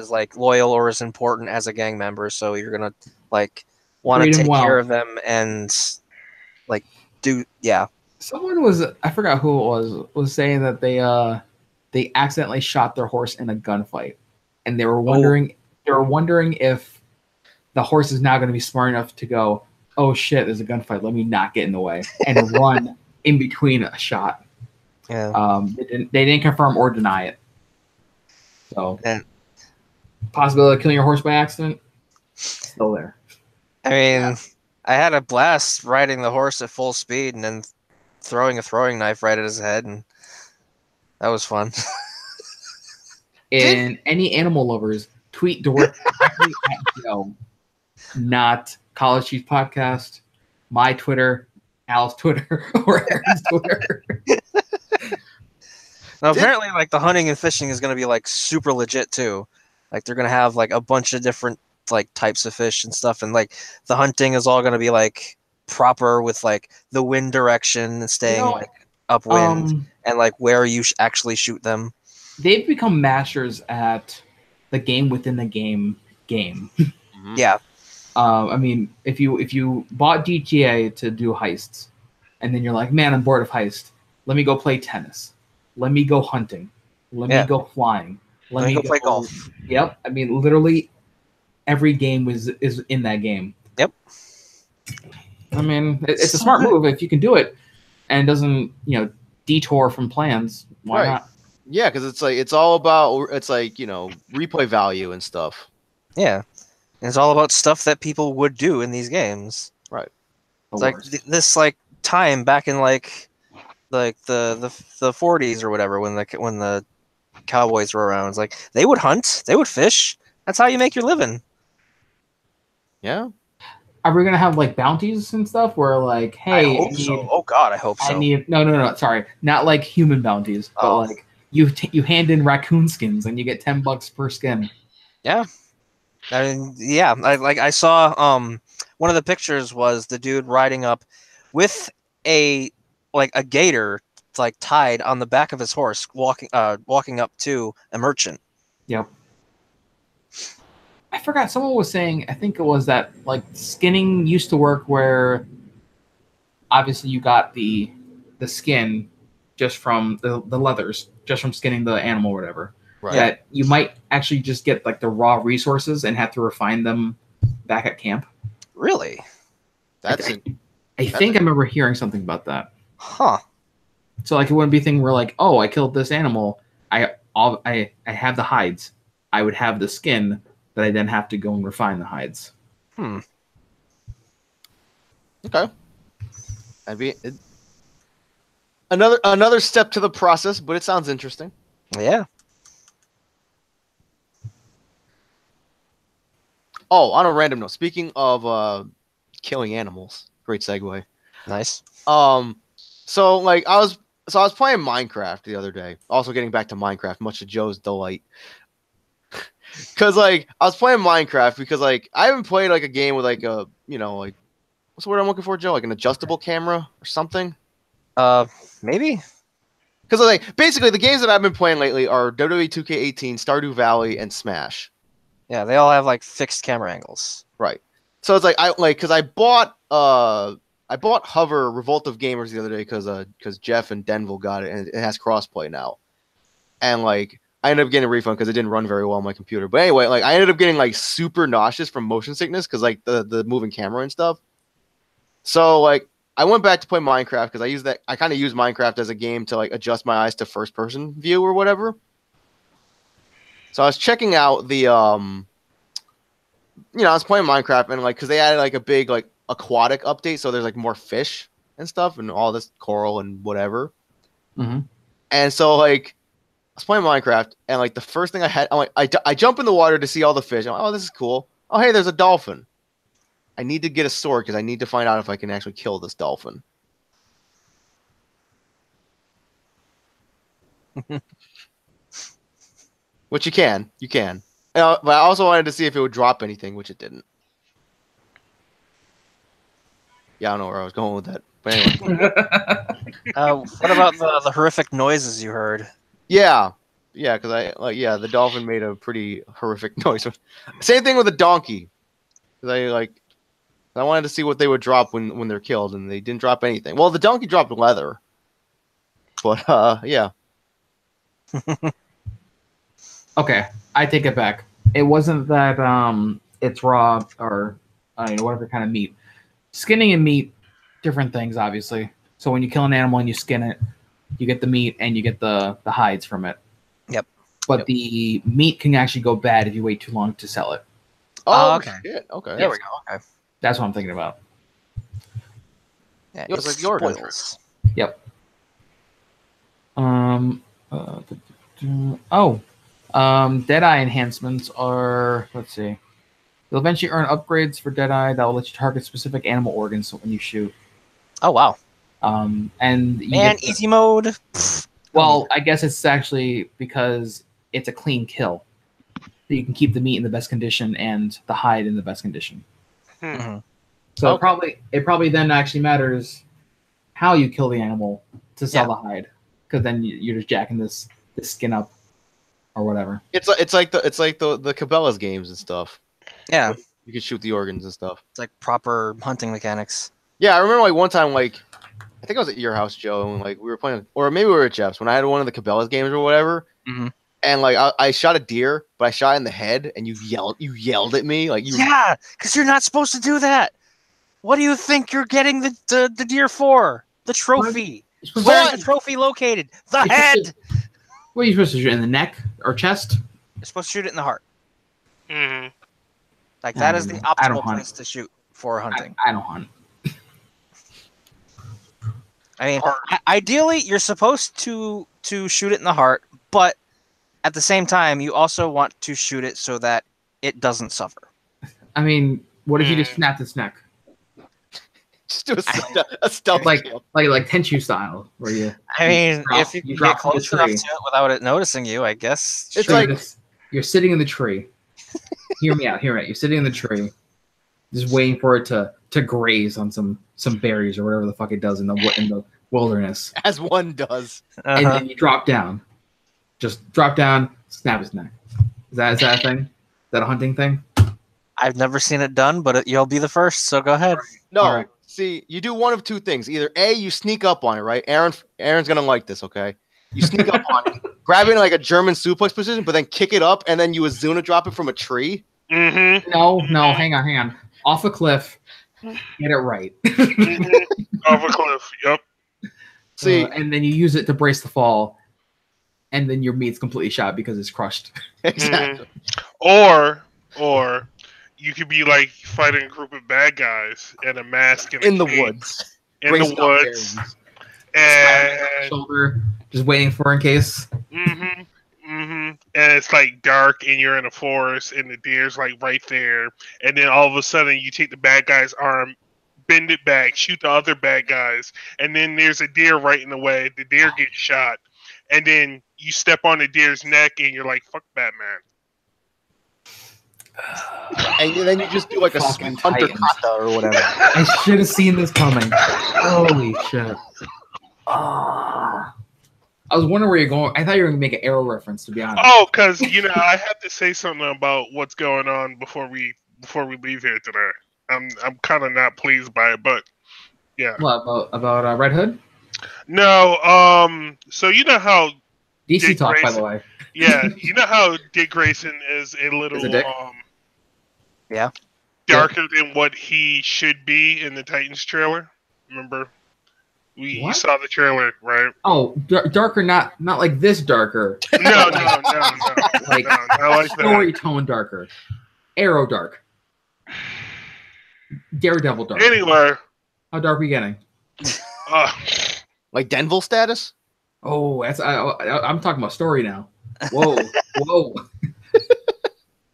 like loyal or as important as a gang member, so you're gonna like want to take care of them and like do Someone I forgot who it was saying that they accidentally shot their horse in a gunfight, and they were wondering if the horse is now going to be smart enough to go, oh shit, there's a gunfight, let me not get in the way and run in between a shot. Yeah. They didn't confirm or deny it. So possibility of killing your horse by accident still there. I mean, I had a blast riding the horse at full speed and then throwing a throwing knife right at his head, and that was fun. And any animal lovers, tweet directly at Joe, not College Chiefs Podcast, my Twitter, Al's Twitter, or Aaron's Twitter. Now, apparently, like the hunting and fishing is going to be like super legit too. Like they're going to have like a bunch of different like types of fish and stuff, and like the hunting is all going to be like proper with like the wind direction and staying like upwind and like where you actually shoot them. They've become masters at the game within the game. Yeah. I mean, if you bought GTA to do heists, and then you're like, man, I'm bored of heist, Let me go play tennis. Let me go hunting. Let me go flying. Let me go play golf. Yep. I mean, literally every game is in that game. Yep. I mean, it's a smart move if you can do it, and it doesn't detour from plans. Why not? Yeah, because it's all about replay value and stuff. Yeah, and it's all about stuff that people would do in these games. Right. It's like this time back in like the 40s or whatever when the cowboys were around. It's like they would hunt, they would fish. That's how you make your living. Yeah. Are we gonna have like bounties and stuff where like, hey, I hope so. Oh God, I hope so. I need no. Sorry, not like human bounties, but like you hand in raccoon skins and you get $10 per skin. Yeah. I mean, yeah. I saw one of the pictures was the dude riding up with a gator like tied on the back of his horse, walking up to a merchant. Yep. I forgot. Someone was saying, I think it was that like skinning used to work where obviously you got the skin just from the leathers, just from skinning the animal or whatever. Right. That you might actually just get like the raw resources and have to refine them back at camp. Really? I think I remember hearing something about that. Huh. So like it wouldn't be a thing where like, oh, I killed this animal. I have the hides. I would have the skin that I then have to go and refine the hides. Okay. That'd be another step to the process, but it sounds interesting. Yeah. Oh, on a random note, speaking of killing animals, great segue. Nice. So like I was playing Minecraft the other day. Also getting back to Minecraft, much to Joe's delight. Cause like I was playing Minecraft because like I haven't played like a game with like a like what's the word I'm looking for, Joe? Like an adjustable camera or something. Maybe. Because like basically the games that I've been playing lately are WWE 2K18, Stardew Valley, and Smash. Yeah, they all have like fixed camera angles. Right. So it's like because I bought Hover Revolt of Gamers the other day because Jeff and Denville got it and it has crossplay now, and like I ended up getting a refund because it didn't run very well on my computer. But anyway, like I ended up getting like super nauseous from motion sickness because like the moving camera and stuff. So like I went back to play Minecraft because I kind of use Minecraft as a game to like adjust my eyes to first person view or whatever. So I was checking out the I was playing Minecraft and like because they added like a big like aquatic update, so there's like more fish and stuff and all this coral and whatever. Mm-hmm. And so like I was playing Minecraft and like the first thing I had, I'm like I jump in the water to see all the fish. I'm like, oh, this is cool. Oh, hey, there's a dolphin. I need to get a sword because I need to find out if I can actually kill this dolphin. Which you can. But I also wanted to see if it would drop anything, which it didn't. Yeah, I don't know where I was going with that. But anyway. What about the horrific noises you heard? Yeah, because the dolphin made a pretty horrific noise. Same thing with the donkey. Because I wanted to see what they would drop when they're killed, and they didn't drop anything. Well, the donkey dropped leather. But yeah. Okay, I take it back. It wasn't that it's raw or whatever kind of meat. Skinning and meat, different things, obviously. So when you kill an animal and you skin it, you get the meat and you get the hides from it. Yep. But the meat can actually go bad if you wait too long to sell it. Oh, okay. Shit. Okay. There we go. Okay. That's what I'm thinking about. Yeah, It's it like the organ spoils. Yep. Deadeye enhancements are, let's see. You'll eventually earn upgrades for Deadeye that will let you target specific animal organs when you shoot. Oh, wow. And easy mode. Well, I guess it's actually because it's a clean kill. So you can keep the meat in the best condition and the hide in the best condition. Mm-hmm. So it probably then actually matters how you kill the animal to sell the hide, because then you're just jacking this skin up or whatever. It's like the Cabela's games and stuff. Yeah, You can shoot the organs and stuff. it's like proper hunting mechanics. Yeah, I remember like one time like I think I was at your house, Joe, and like we were playing, or maybe we were at Jeff's when I had one of the Cabela's games or whatever. Mhm. And like I shot a deer, but I shot in the head, and you yelled at me like you. Yeah, because you're not supposed to do that. What do you think you're getting the deer for? The trophy. Where's the trophy located? The head. What are you supposed to shoot in the neck or chest? You're supposed to shoot it in the heart. Mhm. Like that is the I don't optimal hunt. place to shoot for hunting. I don't hunt. I mean, ideally, you're supposed to shoot it in the heart, but at the same time, you also want to shoot it so that it doesn't suffer. I mean, what if you just snapped its neck? Just do a stealth Like kill. like Tenchu style, where you. I mean, drop- if you you can drop get from the close enough to tree. it without it noticing you, I guess. It's sure. like- you're sitting in the tree. Hear me out. You're sitting in the tree, just waiting for it to graze on some berries or whatever the fuck it does in the wilderness, As one does. and Uh-huh. then you drop down. Just drop down, snap his neck. Is that a thing? Is that a hunting thing? I've never seen it done, but you'll be the first, so go ahead. No, All right. see, you do one of two things. Either A, you sneak up on it, right? Aaron's gonna like this, okay? You sneak up on it, grab it in like a German suplex position, but then kick it up, and then you Azuna drop it from a tree. Mhm. No, hang on. Off a cliff. Get it right. Mhm. Off a cliff. Yep. See, and then you use it to brace the fall, and then your meat's completely shot because it's crushed. exactly. Or you could be like fighting a group of bad guys in a mask In the cape, woods. In the Racing down woods. berries. And Shoulder, just waiting for in case. and it's like dark and you're in a forest and the deer's like right there, and then all of a sudden you take the bad guy's arm, bend it back, shoot the other bad guys, and then there's a deer right in the way. The deer gets shot, and then you step on the deer's neck and you're like, fuck Batman. And then you just do like a Fucking hunter Titans. kata or whatever. I should have seen this coming. Holy shit. I was wondering where you're going. I thought you were going to make an arrow reference, to be honest. Oh, because I have to say something about what's going on before we leave here today. I'm kind of not pleased by it, but yeah. What, about Red Hood? No, so you know how DC Dick talk, by Grayson. the way. yeah, you know how Dick Grayson is a little Is a dick? Yeah. darker than what he should be in the Titans trailer. Remember, you What? saw the trailer, right? Oh, darker, not like this darker. No, Like, not like that. story tone darker. Arrow dark. Daredevil dark. Anyway, How dark are we getting? uh, Like Denville status? Oh, I'm talking about story now. Whoa.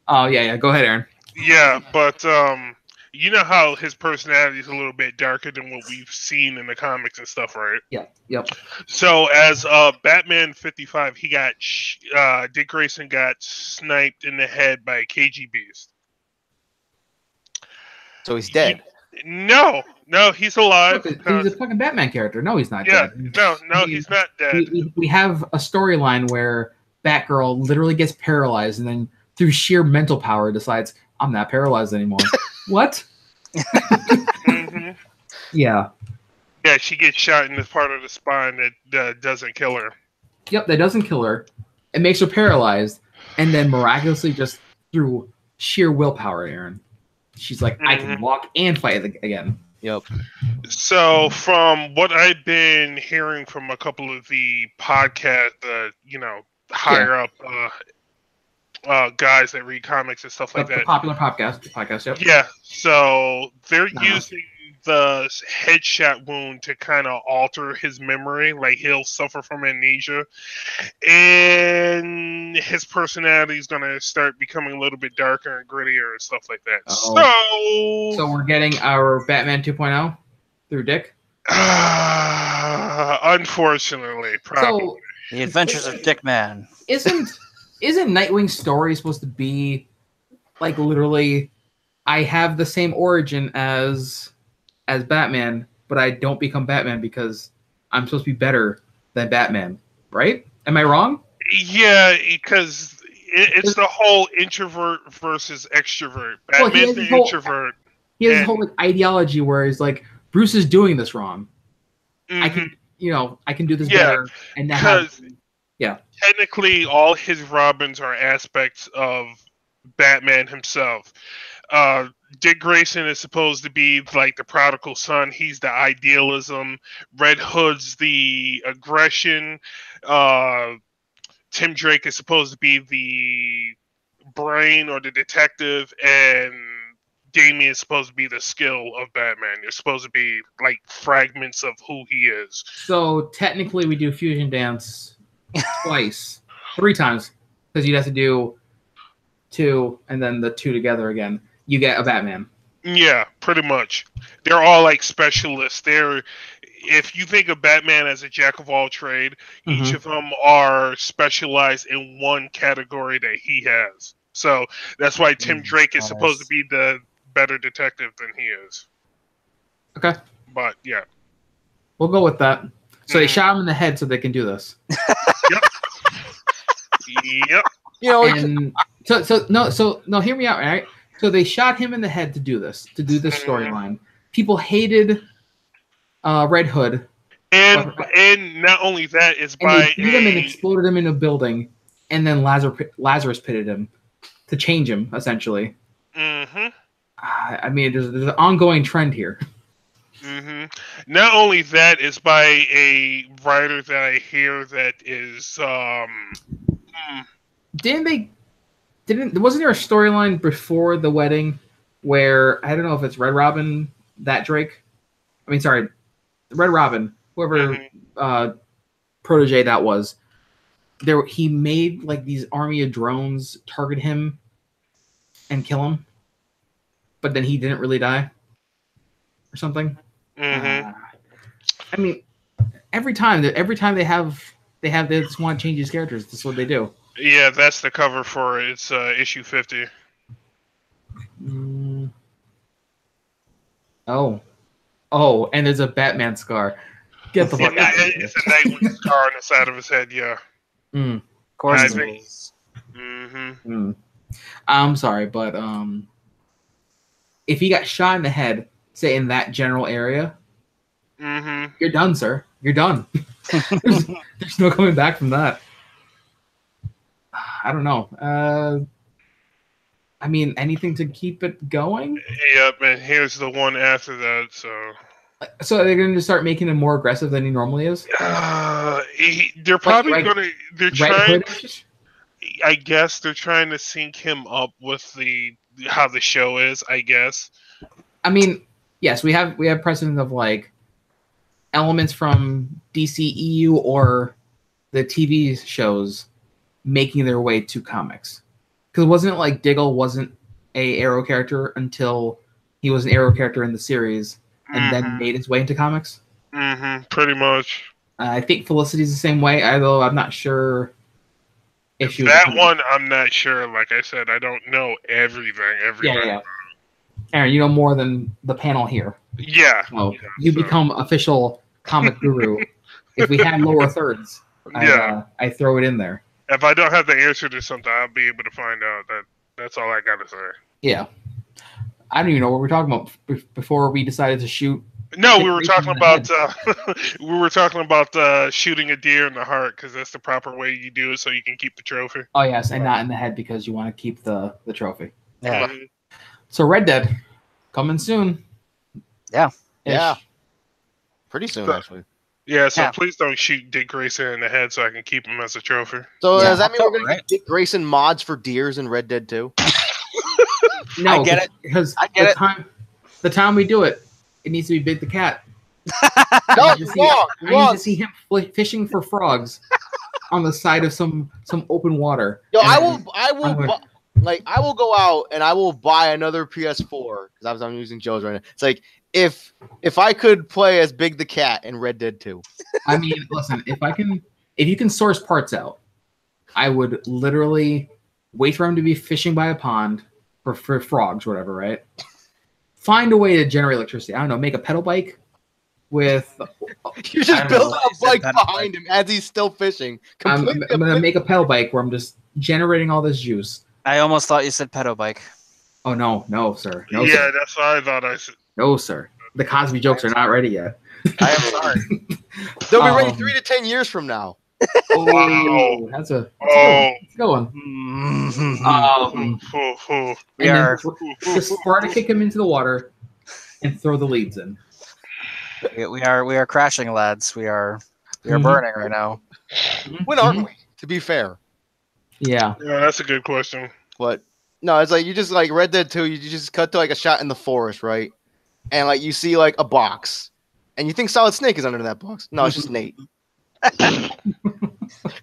Oh, yeah. Go ahead, Aaron. yeah, but you know how his personality is a little bit darker than what we've seen in the comics and stuff, right? Yeah. Yep. So as Batman 55, he got Dick Grayson got sniped in the head by a KG Beast. So he's dead. No, he's alive. Look, he's a fucking Batman character. No, he's not Yeah, dead. no, he's not dead. We have a storyline where Batgirl literally gets paralyzed and then through sheer mental power decides, I'm not paralyzed anymore. What? hmm Yeah. Yeah, she gets shot in this part of the spine that doesn't kill her. Yep, that doesn't kill her. It makes her paralyzed. And then miraculously, just through sheer willpower, Aaron, she's like, I can walk and fight again. Yep. So, from what I've been hearing from a couple of the podcast, higher up guys that read comics and stuff like The that. popular podcast, yep. Yeah, so they're Uh-huh. using the headshot wound to kind of alter his memory. Like he'll suffer from amnesia, and his personality is gonna start becoming a little bit darker and grittier and stuff like that. Oh. So we're getting our Batman 2.0 through Dick. Unfortunately, probably. So The Adventures of Dick Man. isn't Nightwing's story supposed to be like literally I have the same origin as Batman, but I don't become Batman because I'm supposed to be better than Batman, right? Am I wrong? Yeah, because it's the whole introvert versus extrovert. Well, he Batman's has the this whole- introvert. He has this And- whole like ideology where he's like Bruce is doing this wrong. I can, I can do this Yeah, better, and not have. because technically all his Robins are aspects of Batman himself. Uh, Dick Grayson is supposed to be like the prodigal son. He's the idealism. Red Hood's the aggression. Uh, Tim Drake is supposed to be the brain or the detective, and Damian is supposed to be the skill of Batman. They're supposed to be like fragments of who he is. So technically, we do fusion dance twice, 3 times, because you'd have to do 2 and then the 2 together again. You get a Batman. Yeah, pretty much. They're all like specialists. If you think of Batman as a jack of all trade, each of them are specialized in one category that he has. So that's why Tim Drake is supposed to be the better detective than he is. Okay. But yeah. We'll go with that. So they shot him in the head so they can do this. Yep. Yep. And no, hear me out, right? So they shot him in the head to do this storyline. People hated Red Hood. And not only that, it's they beat him and exploded him in a building, and then Lazarus pitted him to change him, essentially. Mm-hmm. I mean, there's an ongoing trend here. Mm-hmm. Not only that, it's by a writer that I hear that is wasn't there a storyline before the wedding where I don't know if it's Red Robin, Red Robin, whoever protege that was. He made like these army of drones target him and kill him, but then he didn't really die or something. Mm-hmm. I mean, every time they just want to change these characters. That's what they do. Yeah, that's the cover for it. It's issue 50. Oh, and there's a Batman scar. Get the fuck out of here. It's a Nightwing scar on the side of his head, yeah. Of course. I'm sorry, but if he got shot in the head, say in that general area, you're done, sir. You're done. There's no coming back from that. I don't know. I mean, anything to keep it going? Yep, and here's the one after that, so... So are they going to start making him more aggressive than he normally is? They're probably going to... They're trying... I guess they're trying to sync him up with how the show is, I guess. I mean, yes, we have precedent of, like, elements from DCEU or the TV shows making their way to comics. Because wasn't it like Diggle wasn't a Arrow character until he was an Arrow character in the series and then made his way into comics? Pretty much. I think Felicity's the same way, although I'm not sure if she was... That one, I'm not sure. Like I said, I don't know everything. Yeah. Aaron, you know more than the panel here. Yeah. So you become official comic guru. If we had lower thirds, I throw it in there. If I don't have the answer to something, I'll be able to find out. That's all I gotta say. Yeah. I don't even know what we're talking about before we decided to shoot. No, we were talking about shooting a deer in the heart because that's the proper way you do it, so you can keep the trophy. Oh yes, and not in the head because you want to keep the trophy. Yeah. So Red Dead coming soon. Yeah. Yeah. Pretty soon, actually. Yeah, so please don't shoot Dick Grayson in the head so I can keep him as a trophy. So does that mean we're going to get Dick Grayson mods for deers in Red Dead 2? No, I get it. Because the time we do it, it needs to be Big the Cat. No, I need to see him fishing for frogs on the side of some open water. Yo, I will go out and I will buy another PS4 because I'm using Joe's right now. It's like if I could play as Big the Cat in Red Dead 2. I mean, listen, if you can source parts out, I would literally wait for him to be fishing by a pond for frogs or whatever, right? Find a way to generate electricity. I don't know, make a pedal bike with... You just build a bike behind him as he's still fishing. I'm going to make a pedal bike where I'm just generating all this juice. I almost thought you said pedo bike. Oh, no, sir. No, yeah, sir. that's what I thought I said. No, sir. The Cosby jokes are not ready yet. I am sorry. They'll be ready Um, 3 to 10 years from now. Oh, that's a Oh. good one. We And are then just Sparta kick him into the water and throw the leads in. we are crashing, lads. We are Mhm. burning right now. When aren't we? To be fair, Yeah. Yeah, that's a good question. but no, it's like you just like Red Dead 2. You just cut to like a shot in the forest, right? And like you see like a box, and you think Solid Snake is under that box. No, it's just Nate.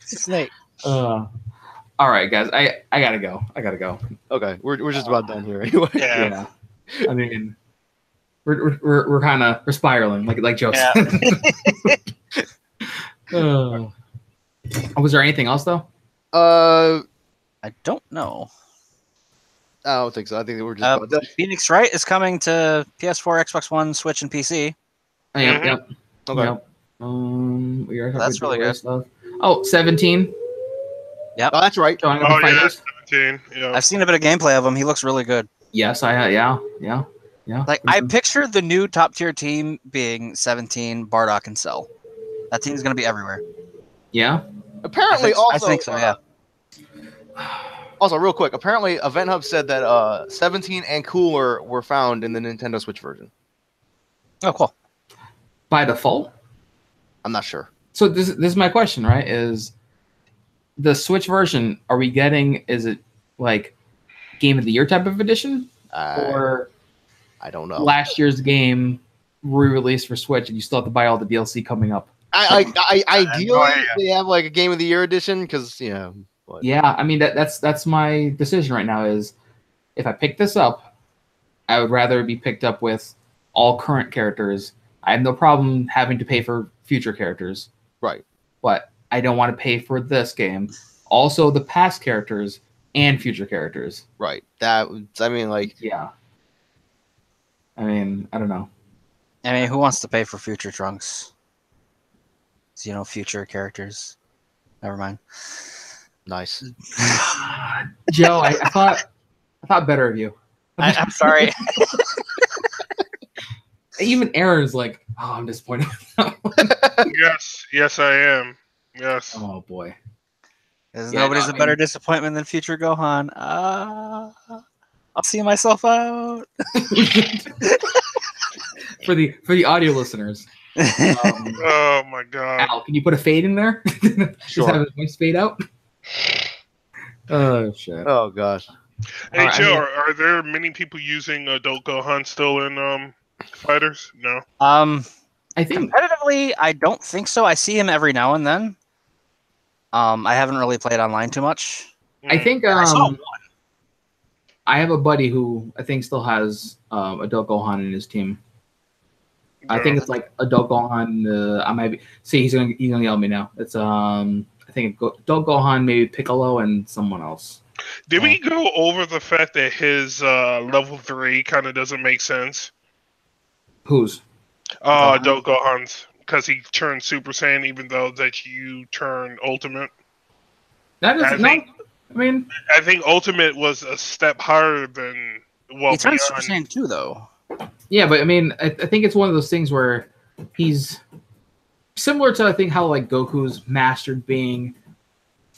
Snake. All right, guys. I gotta go. Okay, we're just about done here anyway. Yeah. I mean, we're kind of spiraling, like Joe said. Was there anything else though? I don't know. I don't think so. I think we're just about done. Phoenix Wright is coming to PS4, Xbox One, Switch, and PC. Oh, yep, yep. Okay. Yep. We are That's really good. stuff. Oh, 17. Oh, that's right. Showing up Oh, the yeah. fighters. 17. Yeah. I've seen a bit of gameplay of him. He looks really good. Yes, yeah. Like I picture the new top tier team being 17, Bardock, and Cell. That team's gonna be everywhere. Yeah. Apparently, I think so. Yeah. Also, real quick, apparently, Event Hub said that 17 and Cooler were found in the Nintendo Switch version. Oh, cool. By default. I'm not sure. So this is my question, right? Is the Switch version, are we getting, is it like Game of the Year type of edition? Or I don't know. last year's game re-released for Switch and you still have to buy all the DLC coming up? Ideally, they have like a Game of the Year edition because, you know. But. Yeah, I mean, that's my decision right now is if I pick this up, I would rather be picked up with all current characters. I have no problem having to pay for future characters. Right. But I don't want to pay for this game. Also, the past characters and future characters. Right. I mean, like. Yeah. I mean, I don't know. I mean, who wants to pay for future Trunks? You know, future characters. Never mind. Nice. Joe, I thought better of you. I'm sorry. Even Aaron's like, oh, I'm disappointed. Yes, I am. Yes. Oh boy. Nobody's a better disappointment than future Gohan. I'll see myself out. For the audio listeners. Oh my god. Al, can you put a fade in there? Just Sure. have his voice fade out. Oh shit. Oh gosh. Hey Alright, Joe, are there many people using Adult Gohan still in fighters? No. I think Competitively, I don't think so. I see him every now and then. I haven't really played online too much. I think I saw one. I have a buddy who I think still has Adult Gohan in his team. I think it's like Adult Gohan. I might be. See, he's gonna yell at me now. It's I think Adult Gohan, maybe Piccolo, and someone else. Did we go over the fact that his level 3 kind of doesn't make sense? Who's? Adult Gohan's, because he turned Super Saiyan even though that you turn Ultimate. That is I no. think- I mean, I think Ultimate was a step higher than He turned Super Saiyan 2, though. yeah, but I mean, I think it's one of those things where he's similar to I think how like Goku's mastered being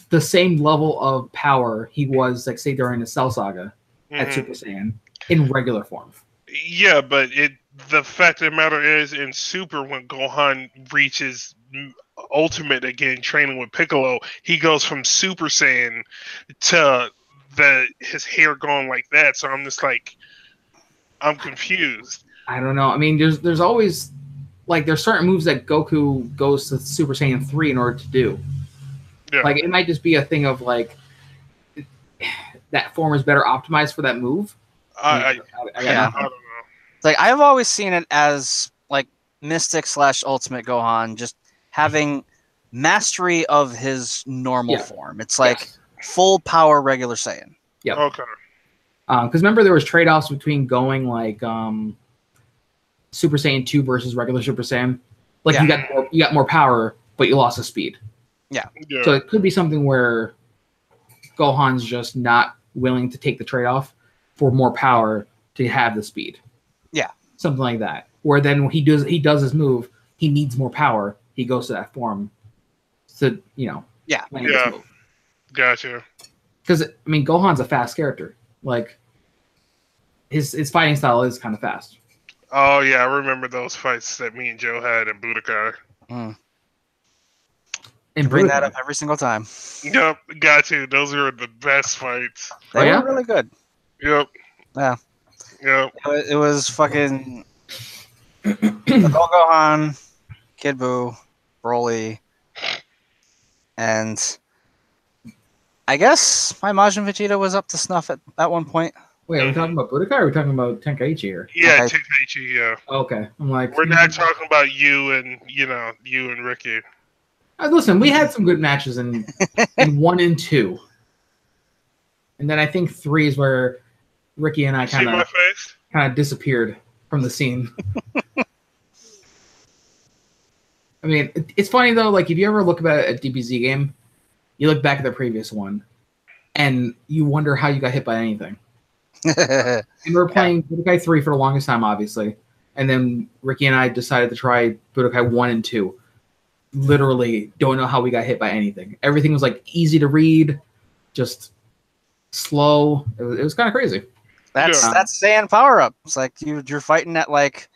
the same level of power he was like say during the Cell Saga at Mhm. Super Saiyan in regular form. Yeah, but the fact of the matter is, in Super, when Gohan reaches Ultimate again, training with Piccolo, he goes from Super Saiyan to his hair going like that. So I'm just like, I'm confused. I don't know. I mean, there's always like there's certain moves that Goku goes to Super Saiyan 3 in order to do. Yeah. Like it might just be a thing of like that form is better optimized for that move. I got Yeah. nothing. don't know. Like I've always seen it as like Mystic / Ultimate Gohan just having mastery of his normal Yeah. form. It's like Yes. full power regular Saiyan. Yep. Okay. Because remember there was trade-offs between going like Super Saiyan 2 versus regular Super Saiyan. Like Yeah. you got more power, but you lost the speed. Yeah. So it could be something where Gohan's just not willing to take the trade-off for more power to have the speed. Yeah. Something like that. Where then when he does his move, he needs more power, he goes to that form. So Yeah. Gotcha. Because I mean, Gohan's a fast character. Like his fighting style is kind of fast. Oh yeah, I remember those fights that me and Joe had in Budokai. And Bring that Budokai. up every single time. Yep, got to. Those were the best fights. They yeah? were really good. Yep. Yeah. Yep. It was fucking Gohan, Kid Buu, Broly, and I guess my Majin Vegeta was up to snuff at one point. Wait, are we talking about Budokai or are we talking about Tenkaichi here? Yeah, Okay. Tenkaichi, yeah. Okay. I'm like, We're not talking about you and Ricky. Listen, we had some good matches in 1 and 2. And then I think 3 is where Ricky and I See my face? kind of disappeared from the scene. I mean, it's funny though, like if you ever look at a DBZ game, you look back at the previous one and you wonder how you got hit by anything. And we were playing Budokai 3 for the longest time, obviously. And then Ricky and I decided to try Budokai 1 and 2. Literally don't know how we got hit by anything. Everything was like easy to read, just slow. It was kind of crazy. That's Saiyan power up. It's like you're fighting at like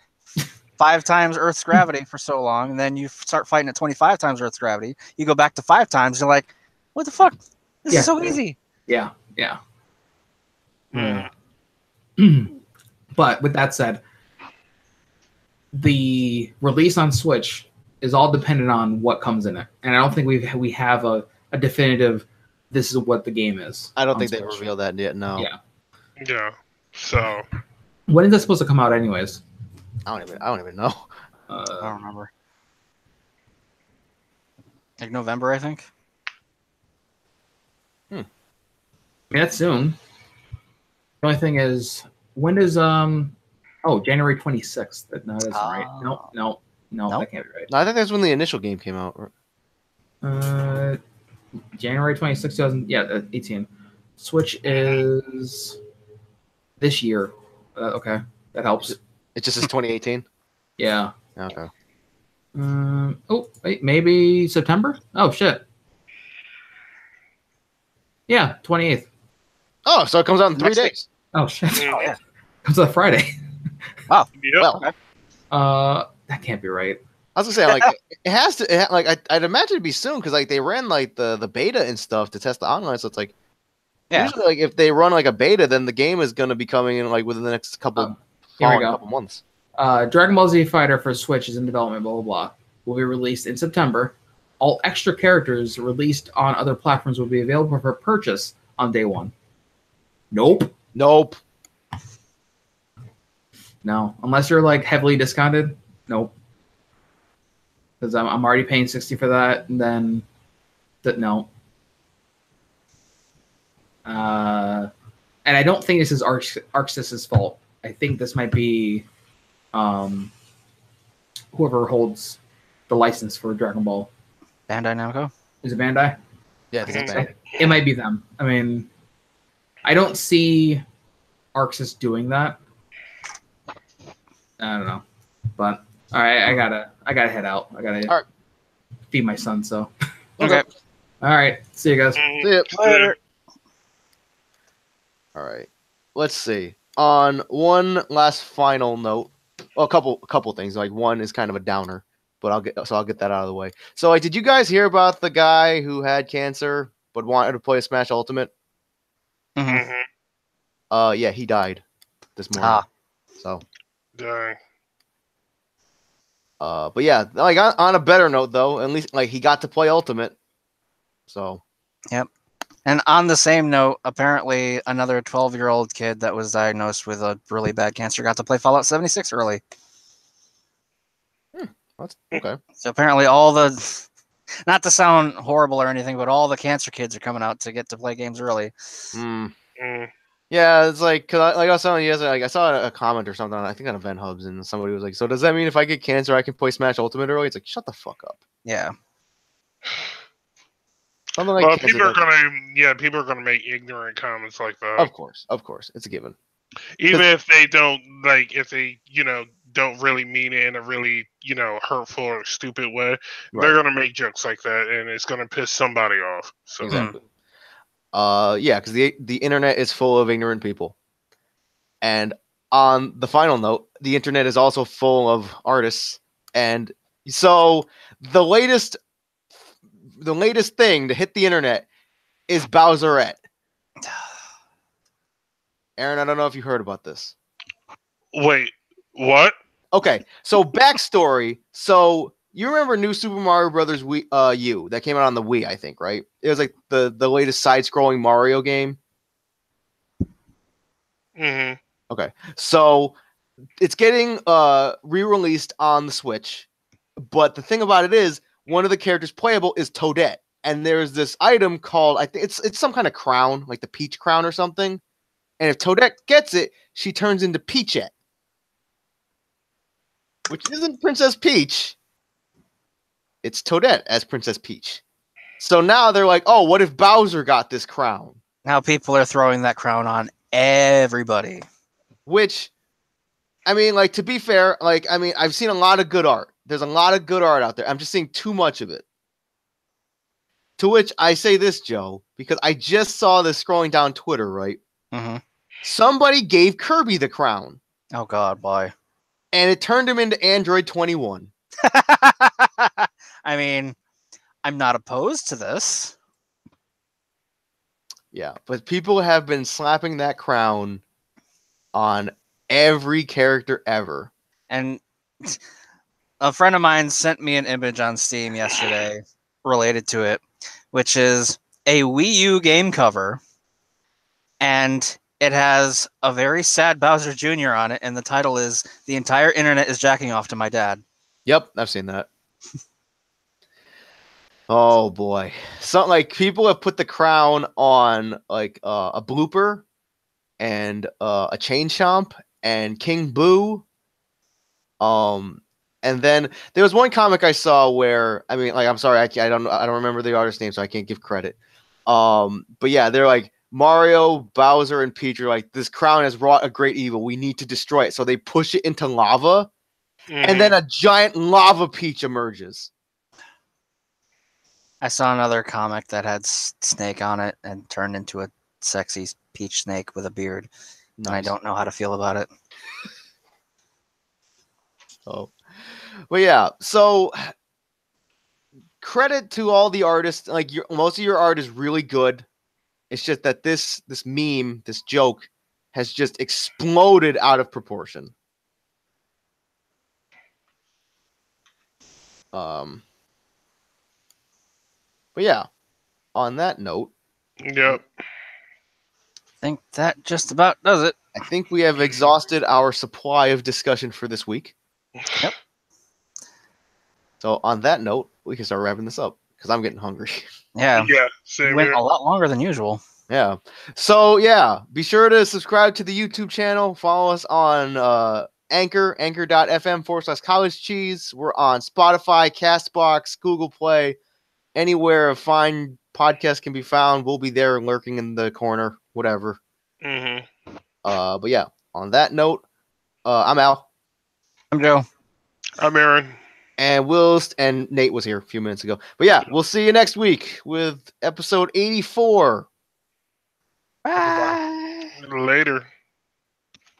5 times Earth's gravity for so long, and then you start fighting at 25 times Earth's gravity. You go back to 5 times, you're like, what the fuck? This is so easy. Yeah. Mm. But with that said, the release on Switch is all dependent on what comes in it, and I don't think we have a definitive. This is what the game is. I don't on think they Switch. revealed that yet. No. Yeah. Yeah. So When is that supposed to come out, anyways? I don't even know. I don't remember. Like November, I think. I mean, that's soon. The only thing is, when does January 26th? No, that's right. No, Nope. that can't be right. No, I think that's when the initial game came out. January 26th, 2018. Switch is this year. Okay, that helps. It just says 2018. Yeah. Okay. Wait, maybe September? Oh shit. Yeah, 28th. Oh, so it comes out in 3 Next week. days. Oh shit. Oh, yeah. Comes out Friday. yep. Well, That can't be right. I was gonna say, like, it has to. I'd imagine it'd be soon because like they ran like the beta and stuff to test the online. So it's like, Yeah. usually like if they run like a beta, then the game is gonna be coming in like within the next couple Here we go. couple months. Dragon Ball Z Fighter for Switch is in development, blah, blah, blah. Will be released in September. All extra characters released on other platforms will be available for purchase on day 1. Nope. Nope. No. Unless you're like heavily discounted. Nope. Because I'm already paying $60 for that, and then no. And I don't think this is ArcSys's fault. I think this might be whoever holds the license for Dragon Ball. Bandai Namco. Is it Bandai? Yeah, I think it's bad. It might be them. I mean, I don't see ArcSys doing that. I don't know, but all right, I gotta head out. I gotta All right. feed my son. So, Okay. all right, see you guys. Mhm. See ya. Later. All right. Let's see. On one last final note, well, a couple things. Like one is kind of a downer, but I'll get that out of the way. So, like, did you guys hear about the guy who had cancer but wanted to play Smash Ultimate? Mhm. Mhm. Yeah, he died this morning. So, Dang. but yeah, like on a better note though, at least like he got to play Ultimate. So, And on the same note, apparently another 12-year-old kid that was diagnosed with a really bad cancer got to play Fallout 76 early. that's okay. So apparently all the, not to sound horrible or anything, but all the cancer kids are coming out to get to play games early. Mm. Mm. Yeah, it's like, cause I was telling you yesterday, like I saw a comment or something, I think on Event Hubs, and somebody was like, "So does that mean if I get cancer, I can play Smash Ultimate early?" It's like, shut the fuck up. Yeah. Something like Well, cancer, people are gonna make ignorant comments like that. of course, it's a given. Even if they don't if they don't really mean it in a really, hurtful or stupid way, Right. they're gonna make jokes like that, and it's gonna piss somebody off. So Exactly. Yeah, because the internet is full of ignorant people. And on the final note, the internet is also full of artists. And so the latest thing to hit the internet is Bowserette. Aaron, I don't know if you heard about this. wait, what? Okay, so backstory. So you remember New Super Mario Brothers Wii U that came out on the Wii, I think, right? It was like the latest side-scrolling Mario game. Mm-hmm. Okay, so it's getting re-released on the Switch, but the thing about it is one of the characters playable is Toadette, and there's this item called, I think it's some kind of crown, like the Peach crown or something. And if Toadette gets it, she turns into Peachette, which isn't Princess Peach. It's Toadette as Princess Peach. So now they're like, oh, what if Bowser got this crown? Now people are throwing that crown on everybody. Which, I mean, like, to be fair, like, I mean, I've seen a lot of good art. There's a lot of good art out there. I'm just seeing too much of it. To which I say this, Joe, because I just saw this scrolling down Twitter, right? Mm-hmm. Somebody gave Kirby the crown, Oh God, why? and it turned him into Android 21. I mean, I'm not opposed to this. Yeah, but people have been slapping that crown on every character ever. And a friend of mine sent me an image on Steam yesterday related to it, which is a Wii U game cover, and it has a very sad Bowser Jr. on it, and the title is "The Entire Internet is Jacking Off to My Dad." Yep, I've seen that. Oh boy, something like people have put the crown on like a Blooper and a Chain Chomp and King Boo. And then there was one comic I saw where, I mean, like, I'm sorry, I don't remember the artist's name, so I can't give credit. But yeah, they're like Mario, Bowser, and Peach are like, this crown has wrought a great evil. We need to destroy it. So they push it into lava, and then a giant lava Peach emerges. I saw another comic that had Snake on it and turned into a sexy Peach Snake with a beard, and I don't know how to feel about it. Oh, well, yeah. So credit to all the artists. Like most of your art is really good. It's just that this meme, this joke, has just exploded out of proportion. But yeah, on that note, Yep. I think that just about does it. I think we have exhausted our supply of discussion for this week. Yep. So on that note, we can start wrapping this up because I'm getting hungry. Yeah, Yeah. we Same went here. a lot longer than usual. Yeah. So yeah, be sure to subscribe to the YouTube channel. Follow us on anchor.fm/college cheese. We're on Spotify, Castbox, Google Play, anywhere a fine podcast can be found. We'll be there lurking in the corner, whatever. Mm-hmm. But yeah, on that note, I'm Al. I'm Joe. I'm Aaron. And and Nate was here a few minutes ago. But yeah, we'll see you next week with episode 84. Bye. Later.